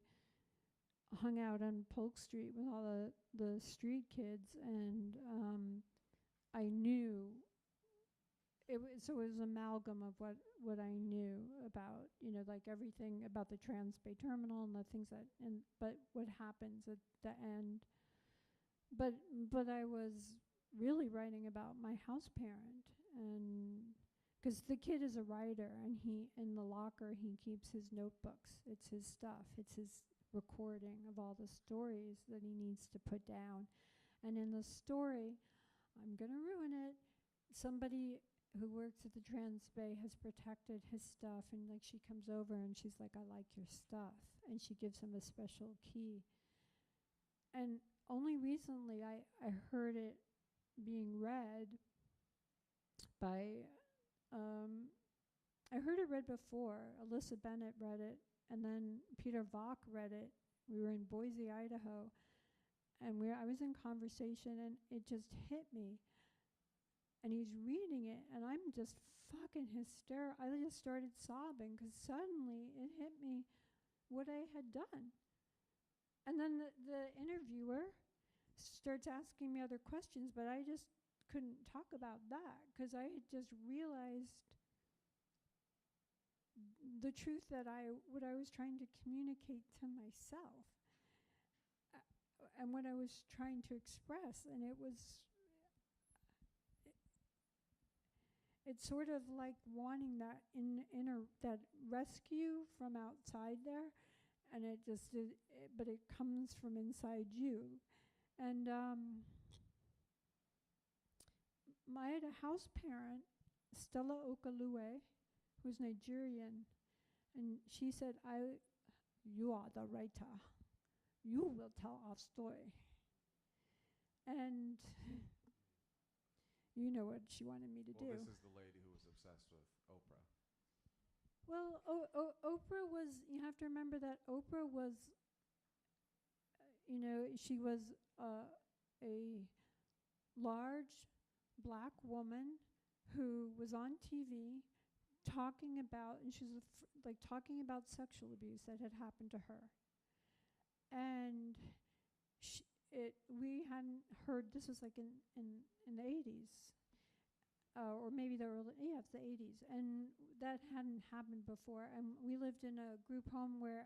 hung out on Polk Street with all the street kids, and I knew it was. So it was an amalgam of what I knew about, like everything about the Trans-Bay Terminal and the things but what happens at the end. But I was really writing about my house parent, and because the kid is a writer, and he, in the locker, he keeps his notebooks. It's his stuff. It's his recording of all the stories that he needs to put down. And in the story, I'm going to ruin it, somebody who works at the Trans-Bay has protected his stuff, and like she comes over and she's like, I like your stuff, and she gives him a special key. And only recently I heard it being read by, I heard it read before. Alyssa Bennett read it, and then Peter Vock read it. We were in Boise, Idaho, and I was in conversation, and it just hit me. And he's reading it, and I'm just fucking hysterical. I just started sobbing because suddenly it hit me what I had done. And then the interviewer starts asking me other questions, but I just couldn't talk about that because I had just realized the truth that what I was trying to communicate to myself, and what I was trying to express. And it's sort of like wanting that that rescue from outside there, and but it comes from inside you. And I had a house parent, Stella Okalue, who's Nigerian, and she said, you are the writer. You will tell our story. And you know what she wanted me to do. Well, this is the lady who was obsessed with Oprah. Well, Oprah was, you have to remember that Oprah was, she was a large black woman who was on TV talking about, and she was talking about sexual abuse that had happened to her. And we hadn't heard, this was like in the 80s, or maybe the early, it's the 80s, and that hadn't happened before. And we lived in a group home where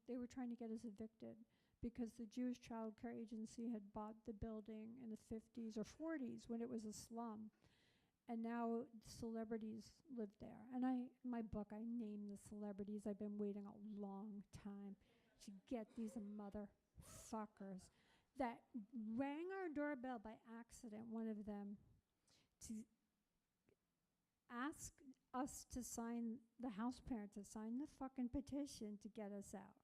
they were trying to get us evicted because the Jewish Child Care Agency had bought the building in the 50s or 40s when it was a slum. And now celebrities live there. And in my book, I name the celebrities. I've been waiting a long time. to get these motherfuckers that rang our doorbell by accident, one of them, to ask us to sign, the house parent to sign the fucking petition to get us out.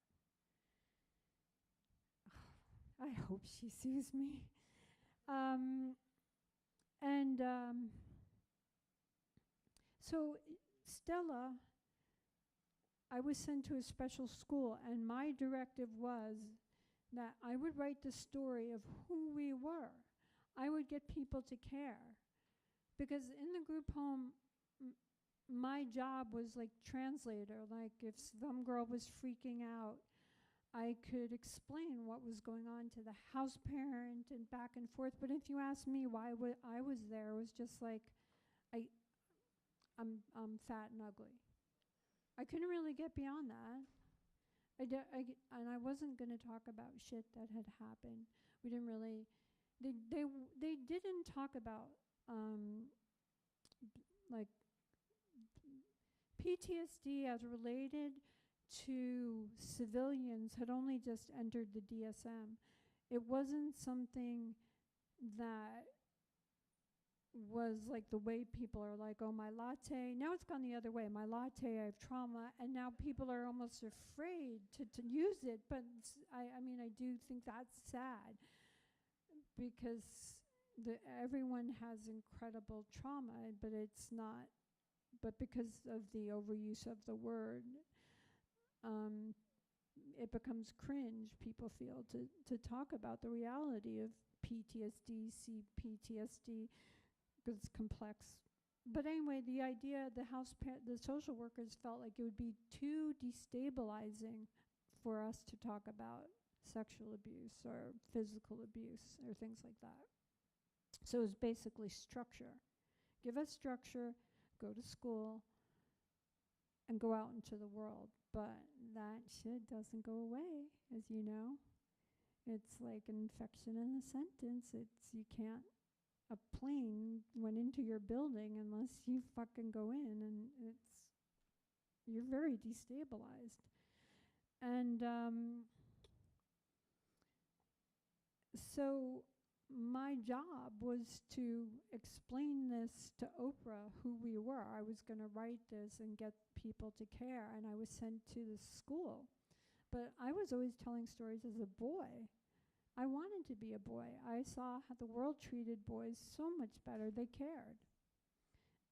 I hope she sues me. So Stella, I was sent to a special school, and my directive was that I would write the story of who we were. I would get people to care. Because in the group home, my job was like translator. Like if some girl was freaking out, I could explain what was going on to the house parent and back and forth. But if you ask me why I was there, it was just like, I'm fat and ugly. I couldn't really get beyond that. And I wasn't going to talk about shit that had happened. We didn't really. They didn't talk about like PTSD as related to civilians had only just entered the DSM. It wasn't something that was like the way people are like, oh, my latte. Now it's gone the other way. My latte, I have trauma. And now people are almost afraid to use it. But I mean, I do think that's sad because everyone has incredible trauma, but it's not, but because of the overuse of the word, it becomes cringe, people feel, to talk about the reality of PTSD, CPTSD, because it's complex. But anyway, the idea, the social workers felt like it would be too destabilizing for us to talk about sexual abuse or physical abuse or things like that. So it was basically structure. Give us structure, go to school, and go out into the world. But that shit doesn't go away, as you know. It's like an infection in a sentence. You can't, a plane went into your building unless you fucking go in, and you're very destabilized. And so my job was to explain this to Oprah, who we were. I was going to write this and get people to care, and I was sent to the school. But I was always telling stories as a boy. I wanted to be a boy. I saw how the world treated boys so much better. They cared.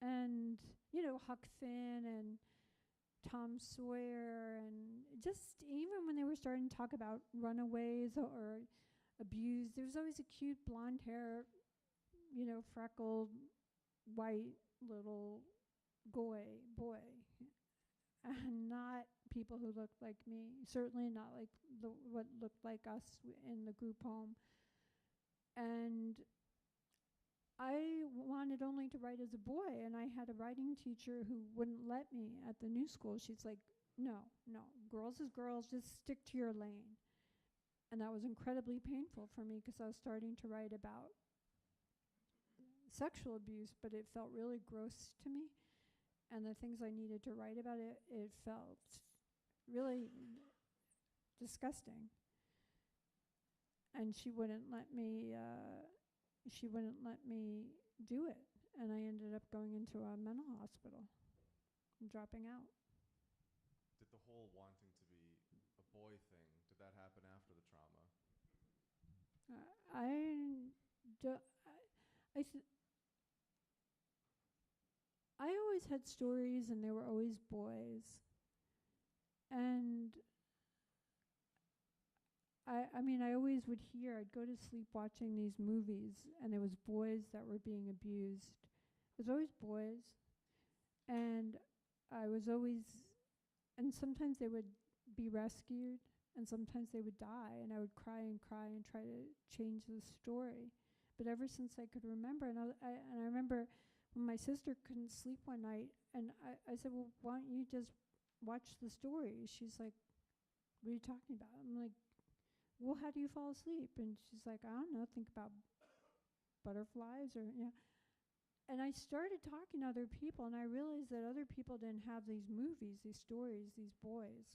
And, you know, Huck Finn and Tom Sawyer, and just even when they were starting to talk about runaways or abuse, there was always a cute blonde hair, you know, freckled, white little boy, and not people who looked like me, certainly not like what looked like us in the group home. And I wanted only to write as a boy, and I had a writing teacher who wouldn't let me at the new school. She's like, no, girls is girls, just stick to your lane. And that was incredibly painful for me because I was starting to write about sexual abuse, but it felt really gross to me. And the things I needed to write about it felt really disgusting. And she wouldn't let me do it. And I ended up going into a mental hospital and dropping out. Did the whole wanting to be a boy thing, did that happen after the trauma? I always had stories, and they were always boys. And I mean, I always would hear, I'd go to sleep watching these movies, and there was boys that were being abused. It was always boys. And I was always, and sometimes they would be rescued, and sometimes they would die, and I would cry and try to change the story. But ever since I could remember, and I remember when my sister couldn't sleep one night, and I said, well, why don't you just watch the story? She's like, what are you talking about? I'm like, well, how do you fall asleep? And she's like, I don't know, think about butterflies or, yeah. And I started talking to other people, and I realized that other people didn't have these movies, these stories, these boys.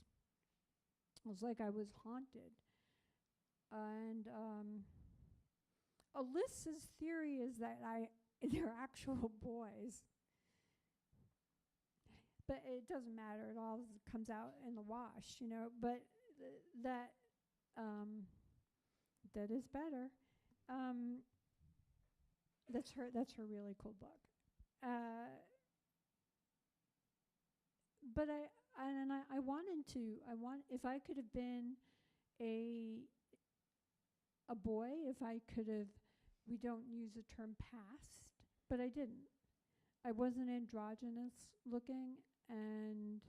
It was like I was haunted. And Alyssa's theory is that they're actual boys. But it doesn't matter. It all comes out in the wash, you know. But that that is better. That's her really cool book. But I wanted to. If I could have been a boy, if I could have. We don't use the term past, but I didn't. I wasn't androgynous looking, and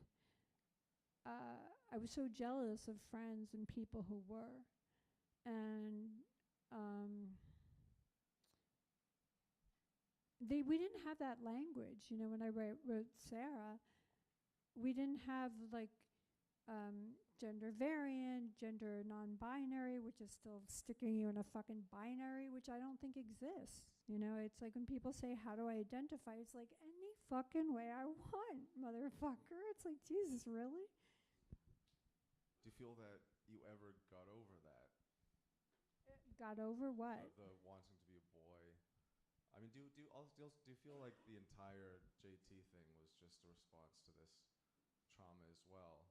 I was so jealous of friends and people who were. And we didn't have that language, you know. When I wrote Sarah, we didn't have like gender variant, gender non-binary, which is still sticking you in a fucking binary, which I don't think exists. You know, it's like when people say, how do I identify? It's like, any fucking way I want, motherfucker. It's like, Jesus, really? Do you feel that you ever got over that? Got over what? The wanting to be a boy. I mean, do you feel like the entire JT thing was just a response to this trauma as well?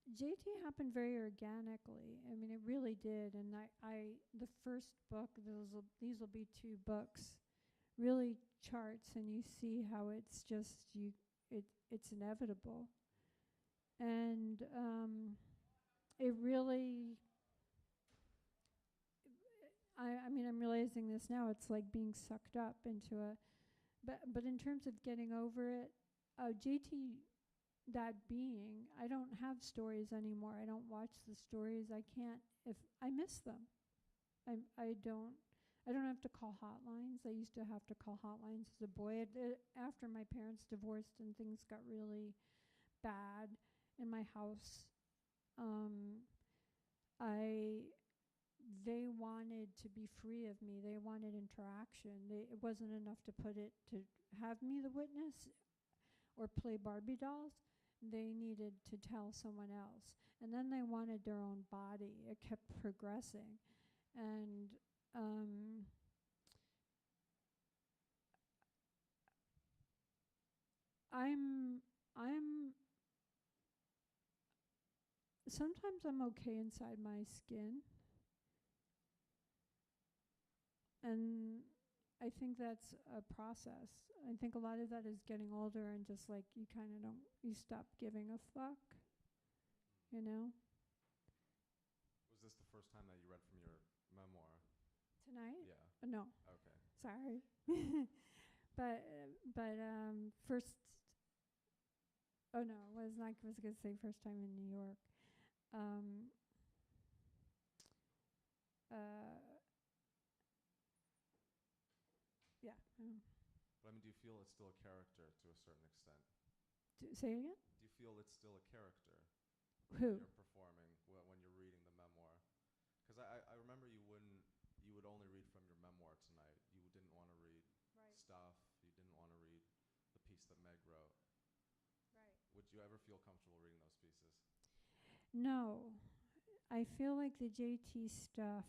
JT happened very organically. I mean, it really did. And the first book, these will be 2 books, really charts, and you see how it's just it's inevitable. And it really. I mean, I'm realizing this now. It's like being sucked up into a. But in terms of getting over it, JT. That being, I don't have stories anymore. I don't watch the stories. I can't. If I miss them, I don't have to call hotlines. I used to have to call hotlines as a boy. After my parents divorced and things got really bad in my house, they wanted to be free of me. They wanted interaction. It wasn't enough to have me the witness or play Barbie dolls. They needed to tell someone else. And then they wanted their own body. It kept progressing. And sometimes I'm okay inside my skin. And I think that's a process. I think a lot of that is getting older and just like you stop giving a fuck, you know? Was this the first time that you read from your memoir? Tonight? Yeah. No. Okay. Sorry. but first, oh no, I was going to say first time in New York. Yeah. But I mean, do you feel it's still a character to a certain extent? Say it again? Do you feel it's still a character? Who? When you're performing, when you're reading the memoir? Because I remember you would only read from your memoir tonight. You didn't want to read stuff. You didn't want to read the piece that Meg wrote. Right. Would you ever feel comfortable reading those pieces? No. I feel like the JT stuff,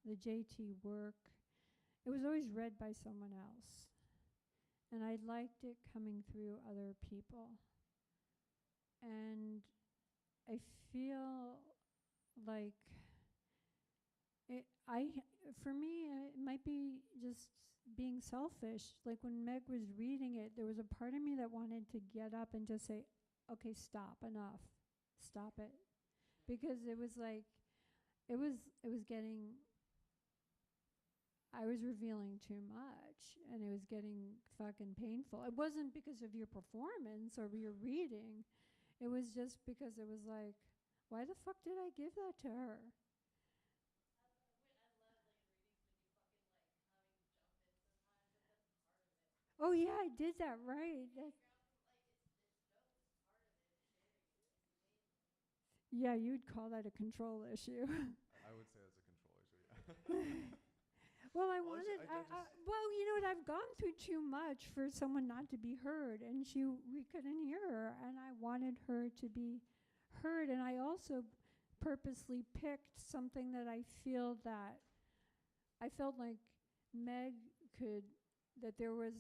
the JT work, it was always read by someone else. And I liked it coming through other people. And I feel like for me, it might be just being selfish. Like when Meg was reading it, there was a part of me that wanted to get up and just say, okay, stop, enough, stop it. Because it was like, it was getting, I was revealing too much, and it was getting fucking painful. It wasn't because of your performance or your reading. It was just because it was like, why the fuck did I give that to her? Oh yeah, I did that right. Yeah, you'd call that a control issue. I would say that's a control issue, yeah. Well, well, you know what? I've gone through too much for someone not to be heard, and we couldn't hear her, and I wanted her to be heard. And I also purposely picked something that I felt like Meg could, that there was,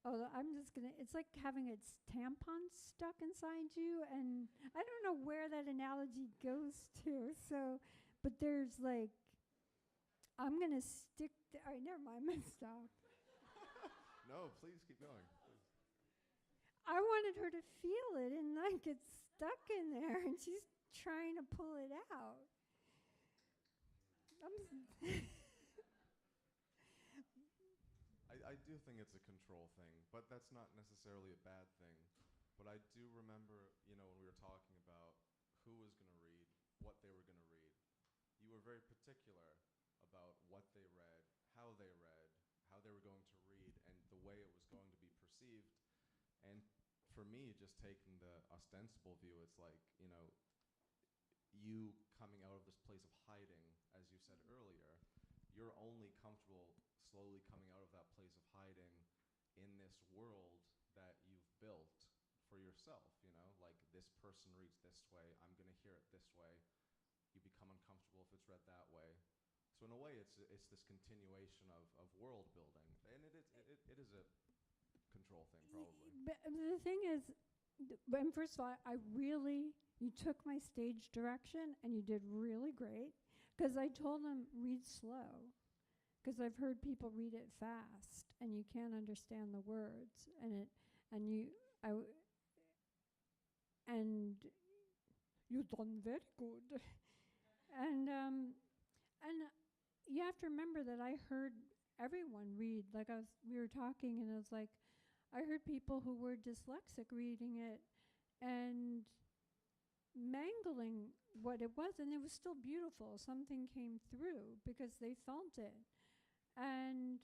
it's like having its tampon stuck inside you, and I don't know where that analogy goes to. So, but there's like, I'm going to stick, all right, never mind, I'm going to stop. No, please keep going. Please. I wanted her to feel it and like it's stuck in there, and she's trying to pull it out. I do think it's a control thing, but that's not necessarily a bad thing. But I do remember, when we were talking about who was going to read, what they were going to read, you were very particular about what they read, how they were going to read, and the way it was going to be perceived. And for me, just taking the ostensible view, it's like, you coming out of this place of hiding, as you said earlier, you're only comfortable slowly coming out of that place of hiding in this world that you've built for yourself, like this person reads this way, I'm going to hear it this way. You become uncomfortable if it's read that way. So in a way, it's this continuation of world building, and it is a control thing, probably. But the thing is, first of all, you took my stage direction and you did really great, because I told them read slow, because I've heard people read it fast and you can't understand the words, and you've done very good. and you have to remember that I heard everyone read, like we were talking, and it was like, I heard people who were dyslexic reading it and mangling what it was, and it was still beautiful. Something came through because they felt it. And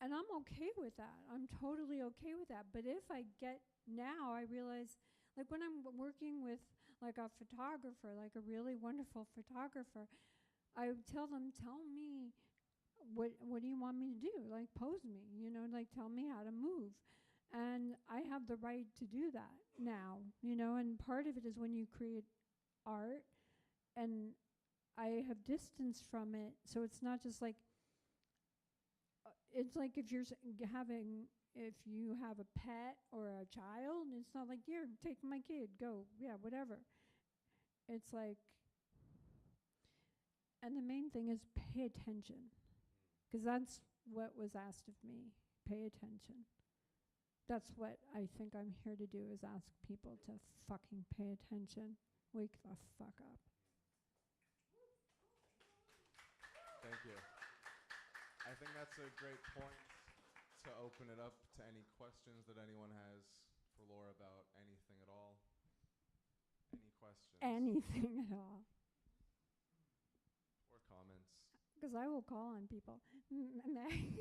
I'm okay with that. I'm totally okay with that. But if I I realize, like when I'm working with like a photographer, like a really wonderful photographer, I would tell them, tell me, what do you want me to do? Like pose me, like tell me how to move. And I have the right to do that now, and part of it is when you create art, and I have distance from it. So it's not just like, it's like if you have a pet or a child, it's not like, here, take my kid, go, yeah, whatever. It's like, and the main thing is pay attention, because that's what was asked of me, pay attention. That's what I think I'm here to do, is ask people to fucking pay attention. Wake the fuck up. Thank you. I think that's a great point to open it up to any questions that anyone has for Laura about anything at all. Any questions? Anything at all. Or comments. Because I will call on people. Meg?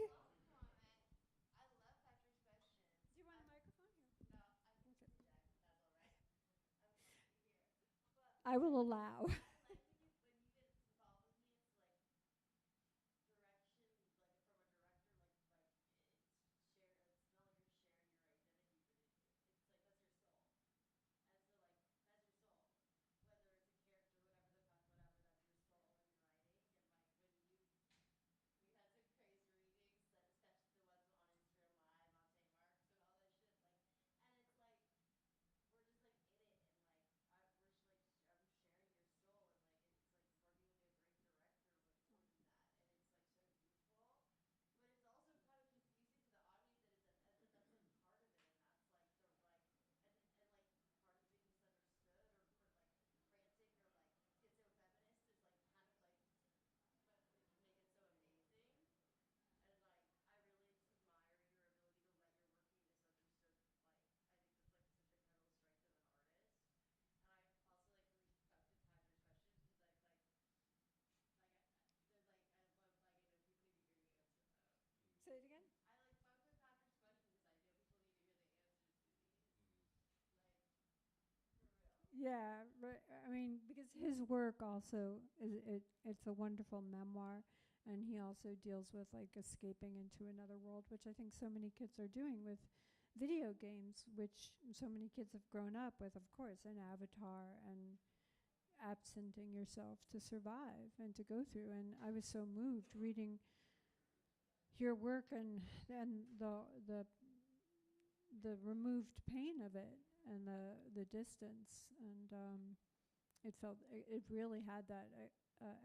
I will allow. Say it again? Yeah, but I mean, because his work also it's a wonderful memoir, and he also deals with like escaping into another world, which I think so many kids are doing with video games, which so many kids have grown up with, of course, an avatar and absenting yourself to survive and to go through. And I was so moved reading your work and the removed pain of it and the distance, and it really had that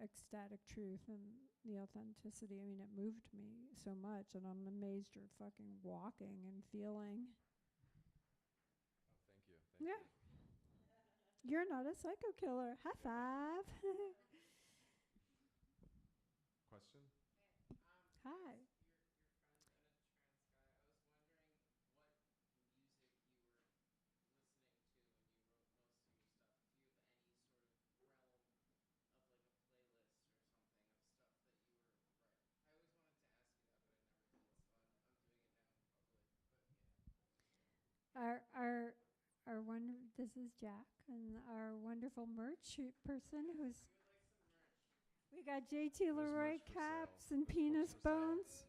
ecstatic truth and the authenticity. I mean, it moved me so much, and I'm amazed you're fucking walking and feeling. Oh, thank you. Yeah. You're not a psycho killer. High five. Question? Hi. Our this is Jack, and our wonderful merch person who's. We got JT LeRoy caps and penis bones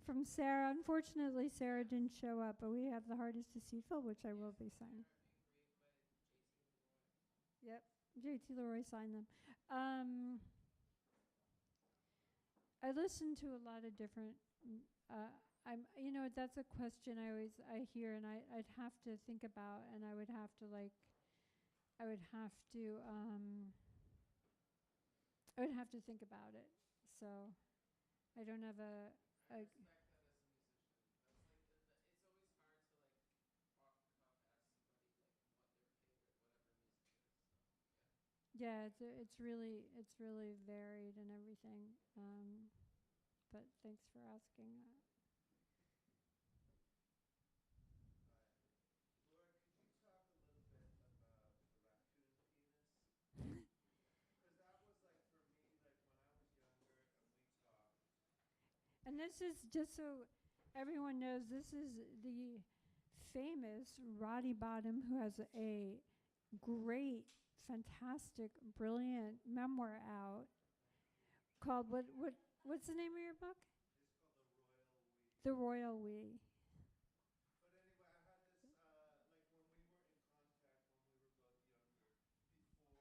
from Sarah. Unfortunately, Sarah didn't show up, but we have the Hardest to See Phil, which I will be signing. Yep, JT LeRoy signed them. I listen to a lot of different. That's a question I hear, and I'd have to think about, and I would have to think about it. So I don't have a. Yeah, it's really varied and everything. But thanks for asking that. Laura, could you talk a little bit about the raccoon penis? Because that was like for me, like when I was younger and we talked. And this is just so everyone knows, this is the famous Roddy Bottom, who has a great, fantastic, brilliant memoir out called what's the name of your book? It's called The Royal We. But anyway, I had this, like when we were in contact when we were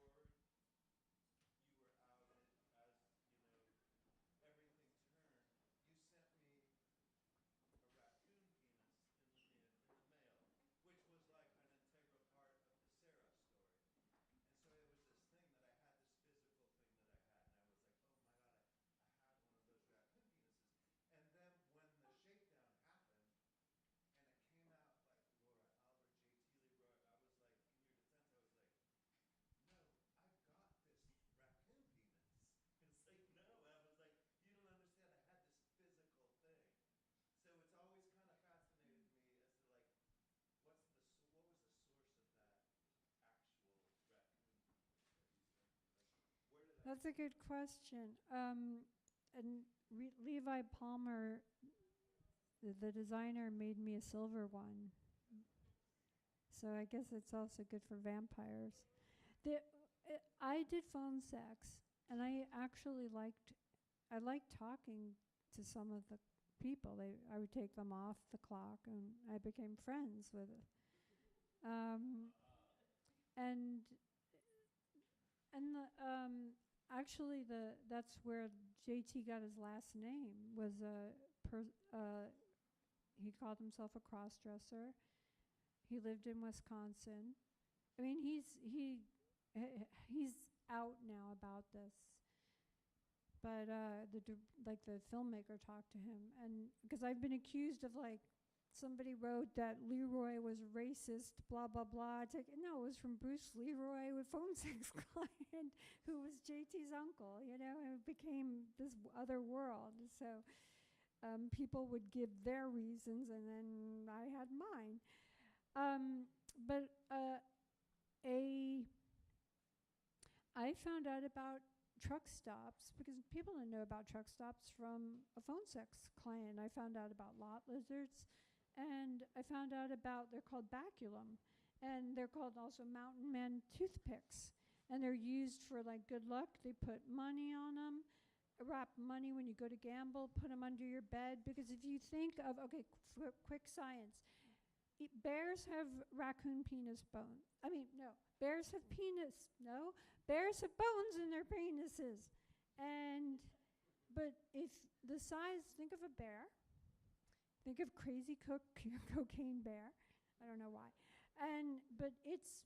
both younger, before you were outed as, everything turned, you sent me a raccoon penis in the mail, which was like an integral part of the Sarah story. And so it was this thing that I had, this physical thing that I had, and I was like, oh my God, I had one of those raccoon penises. And then when the shakedown happened, and it came out like Laura Albert, JT Leroy, I was like, in your defense, I was like, no, I've got this raccoon penis. It's like, no, I was like, you don't understand, I had this physical thing. So it's always kind of fascinated me as to like, what was the source of that actual raccoon penis that you sent me? Like, where did that That's a good question. And Levi Palmer, the designer, made me a silver one. So I guess it's also good for vampires. I did phone sex, and I actually liked talking to some of the people. I would take them off the clock, and I became friends with it. Actually, that's where JT got his last name. He called himself a cross-dresser. He lived in Wisconsin. I mean, he's out now about this. But the filmmaker talked to him, and because I've been accused of somebody wrote that Leroy was racist, blah blah blah. It's like, no, it was from Bruce Leroy, with phone sex client, who was JT's uncle. And it became this other world. So people would give their reasons, and then I had mine. I found out about truck stops because people didn't know about truck stops from a phone sex client. I found out about lot lizards, and I found out about, they're called baculum, and they're called also mountain men toothpicks, and they're used for good luck. They put money on them, wrap money when you go to gamble, put them under your bed. Because if you think of, okay, quick science, bears have raccoon penis bone. I mean, no, bears have bears have bones in their penises. But if the size, think of a bear, think of crazy cocaine bear. I don't know why. But its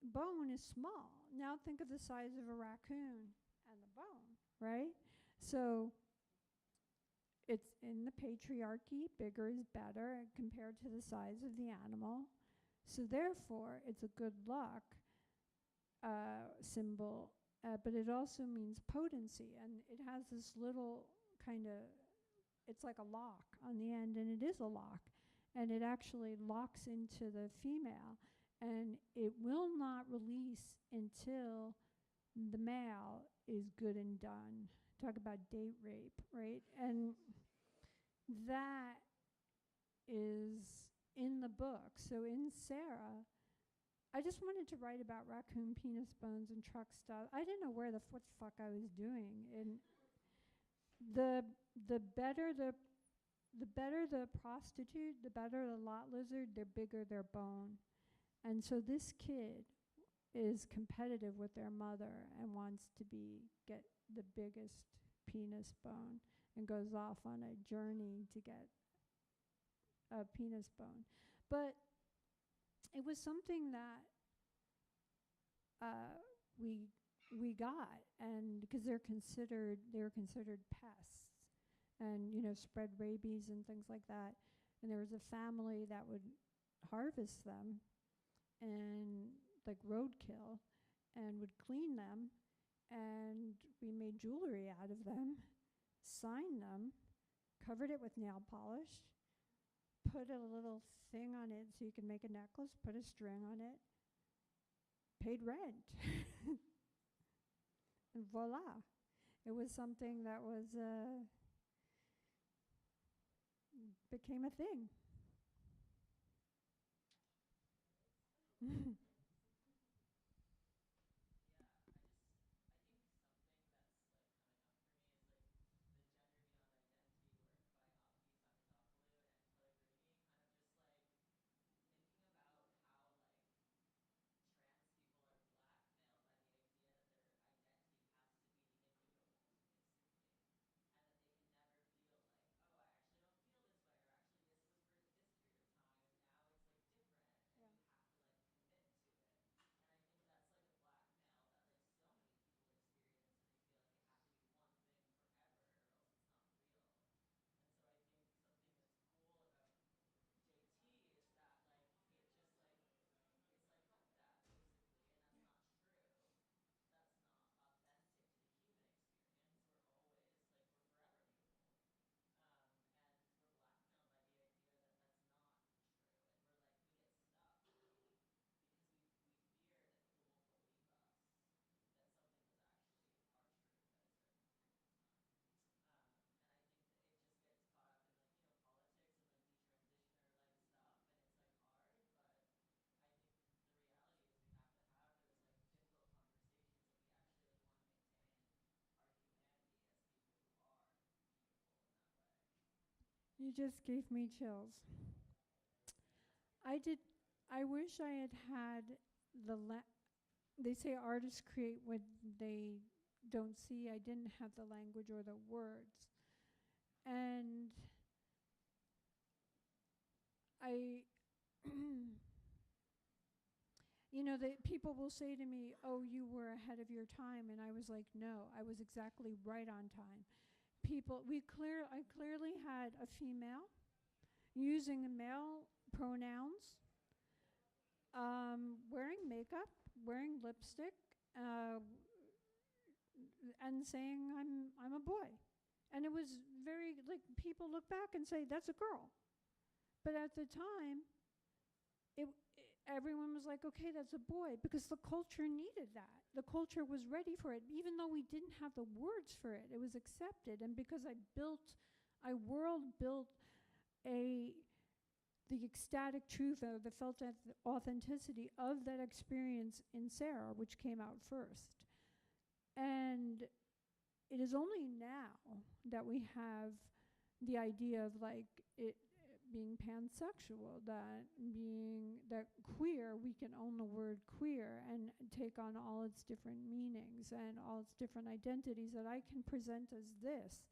bone is small. Now think of the size of a raccoon and the bone, right? So it's in the patriarchy, bigger is better compared to the size of the animal. So therefore, it's a good luck symbol, but it also means potency. And it has this little kind of, it's like a lock on the end, and it is a lock. And it actually locks into the female, and it will not release until the male is good and done. Talk about date rape, right? And that is in the book. So in Sarah, I just wanted to write about raccoon penis bones and truck stuff. I didn't know what the fuck I was doing. And the better the prostitute, the better the lot lizard, the bigger their bone. And so this kid is competitive with their mother and wants to get the biggest penis bone and goes off on a journey to get a penis bone. But it was something that we got, and because they were considered pests, and spread rabies and things like that. And there was a family that would harvest them and like roadkill and would clean them, and we made jewelry out of them, signed them, covered it with nail polish, put a little thing on it so you can make a necklace, put a string on it, paid rent. And voila. It was something that was became a thing. You just gave me chills. I wish I had had they say artists create what they don't see. I didn't have the language or the words. And people will say to me, oh, you were ahead of your time. And I was like, no, I was exactly right on time. I clearly had a female using male pronouns, wearing makeup, wearing lipstick, and saying I'm a boy. And it was very, like, people look back and say, that's a girl. But at the time, everyone was like, okay, that's a boy, because the culture needed that. The culture was ready for it. Even though we didn't have the words for it, it was accepted. And because I world built the ecstatic truth, the felt authenticity of that experience in Sarah, which came out first. And it is only now that we have the idea of like it being pansexual, that queer, we can own the word queer and take on all its different meanings and all its different identities, that I can present as this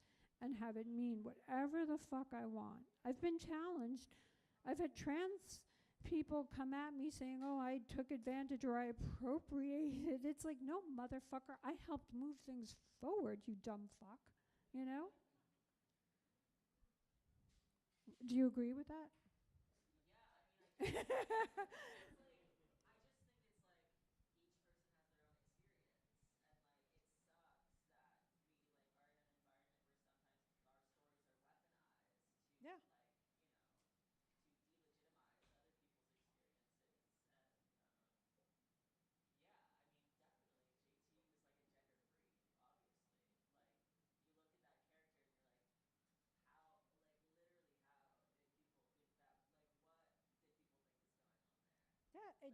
and have it mean whatever the fuck I want. I've been challenged. I've had trans people come at me saying, oh, I took advantage or I appropriated. It's like, no, motherfucker, I helped move things forward, you dumb fuck, you know? Do you agree with that? Yeah. Yeah,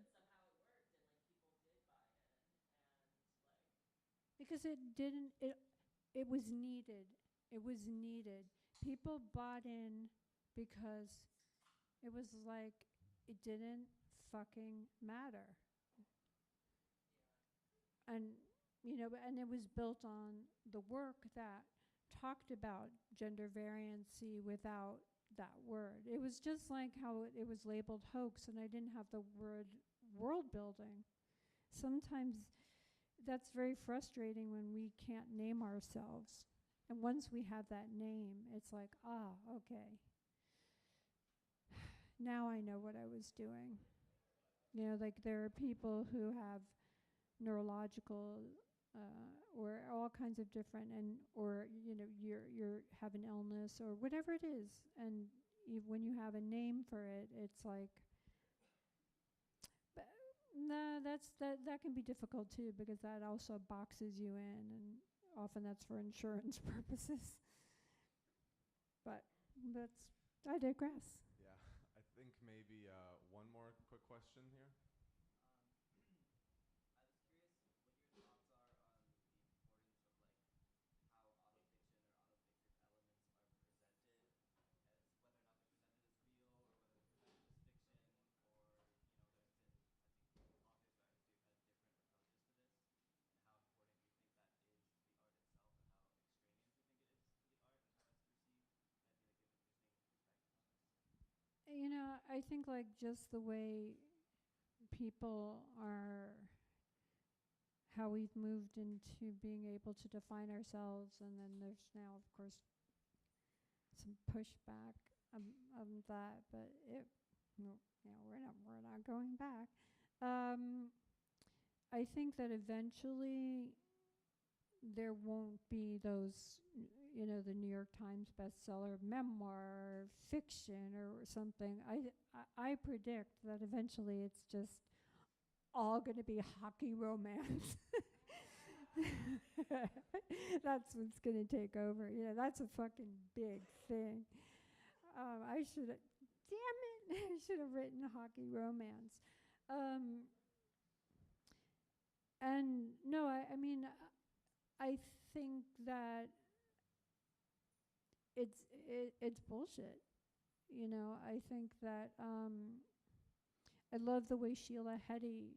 because it didn't, it was needed. It was needed. People bought in because it was like, it didn't fucking matter. And, and it was built on the work that talked about gender variancy without that word. It was just like how it was labeled hoax, and I didn't have the word world building. Sometimes that's very frustrating when we can't name ourselves. And once we have that name, it's like, okay. Now I know what I was doing. Like there are people who have neurological or all kinds of different, or you're have an illness or whatever it is, and when you have a name for it, it's like, no, that can be difficult too, because that also boxes you in, and often that's for insurance purposes. But I digress. Yeah, I think maybe one more quick question here. I think like just the way people are, how we've moved into being able to define ourselves, and then there's now, of course, some pushback of that, but we're not going back. I think that eventually there won't be those, the New York Times bestseller memoir, fiction, or something. I predict that eventually it's just all going to be hockey romance. That's what's going to take over. That's a fucking big thing. I should have, damn it, I should have written hockey romance. And no, I mean, I think that it's bullshit. I think that I love the way Sheila Heti,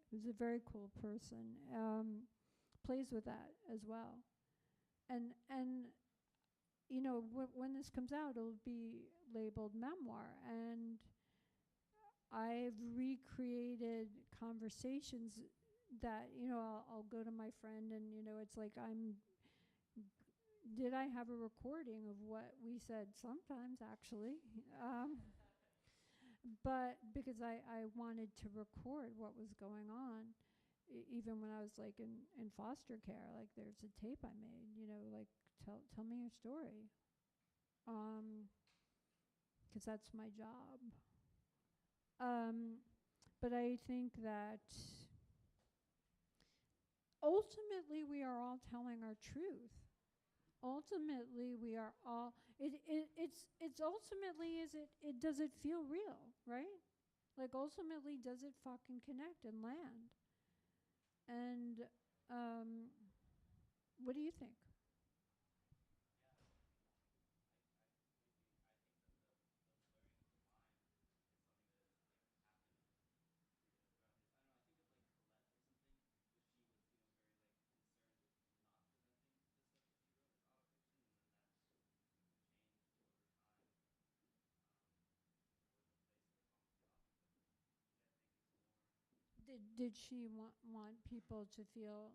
who's a very cool person, plays with that as well. And when this comes out, it'll be labeled memoir, and I've recreated conversations that, I'll go to my friend and, it's like did I have a recording of what we said? Sometimes, actually. But because I wanted to record what was going on, even when I was like in foster care, like there's a tape I made, like tell me your story. 'Cause that's my job. But I think that ultimately we are all telling our truth. Ultimately we are all, it's ultimately, does it feel real, right? Like ultimately, does it fucking connect and land? And What do you think? Did she want people to feel?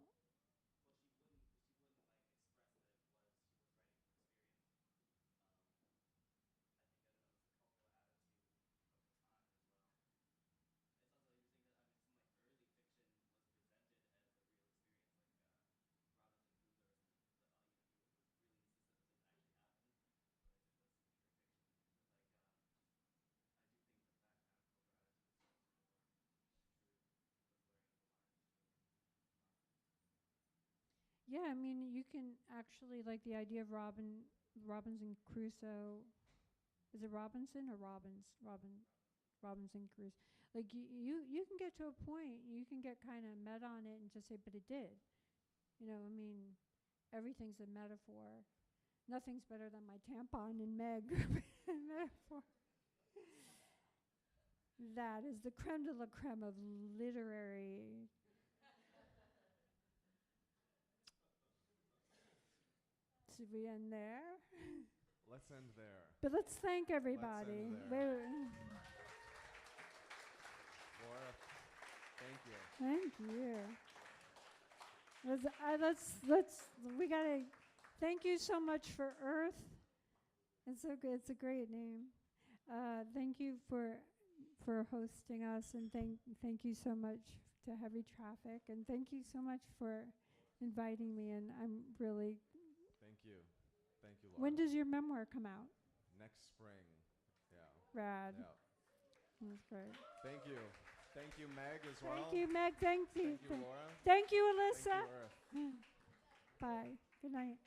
Yeah, I mean, you can actually like the idea of Robinson Crusoe. Is it Robinson or Robinson Crusoe? Like you can get to a point, you can get kind of meta on it and just say, but it did. I mean, everything's a metaphor. Nothing's better than my tampon in Meg metaphor. That is the creme de la creme of literary. Should we end there? Let's end there. But let's thank everybody. Laura, thank you. Thank you. We gotta thank you so much for Earth. It's so good. It's a great name. Thank you for hosting us, and thank you so much to Heavy Traffic, and thank you so much for inviting me. And I'm really. Thank you, Laura. When does your memoir come out? Next spring. Yeah. Rad. Yeah. That's great. Thank you. Thank you, Meg, as well. Thank you, Meg. Thank you. Thank you, Laura. Thank you, Alyssa. Thank you, Earth. Bye. Good night.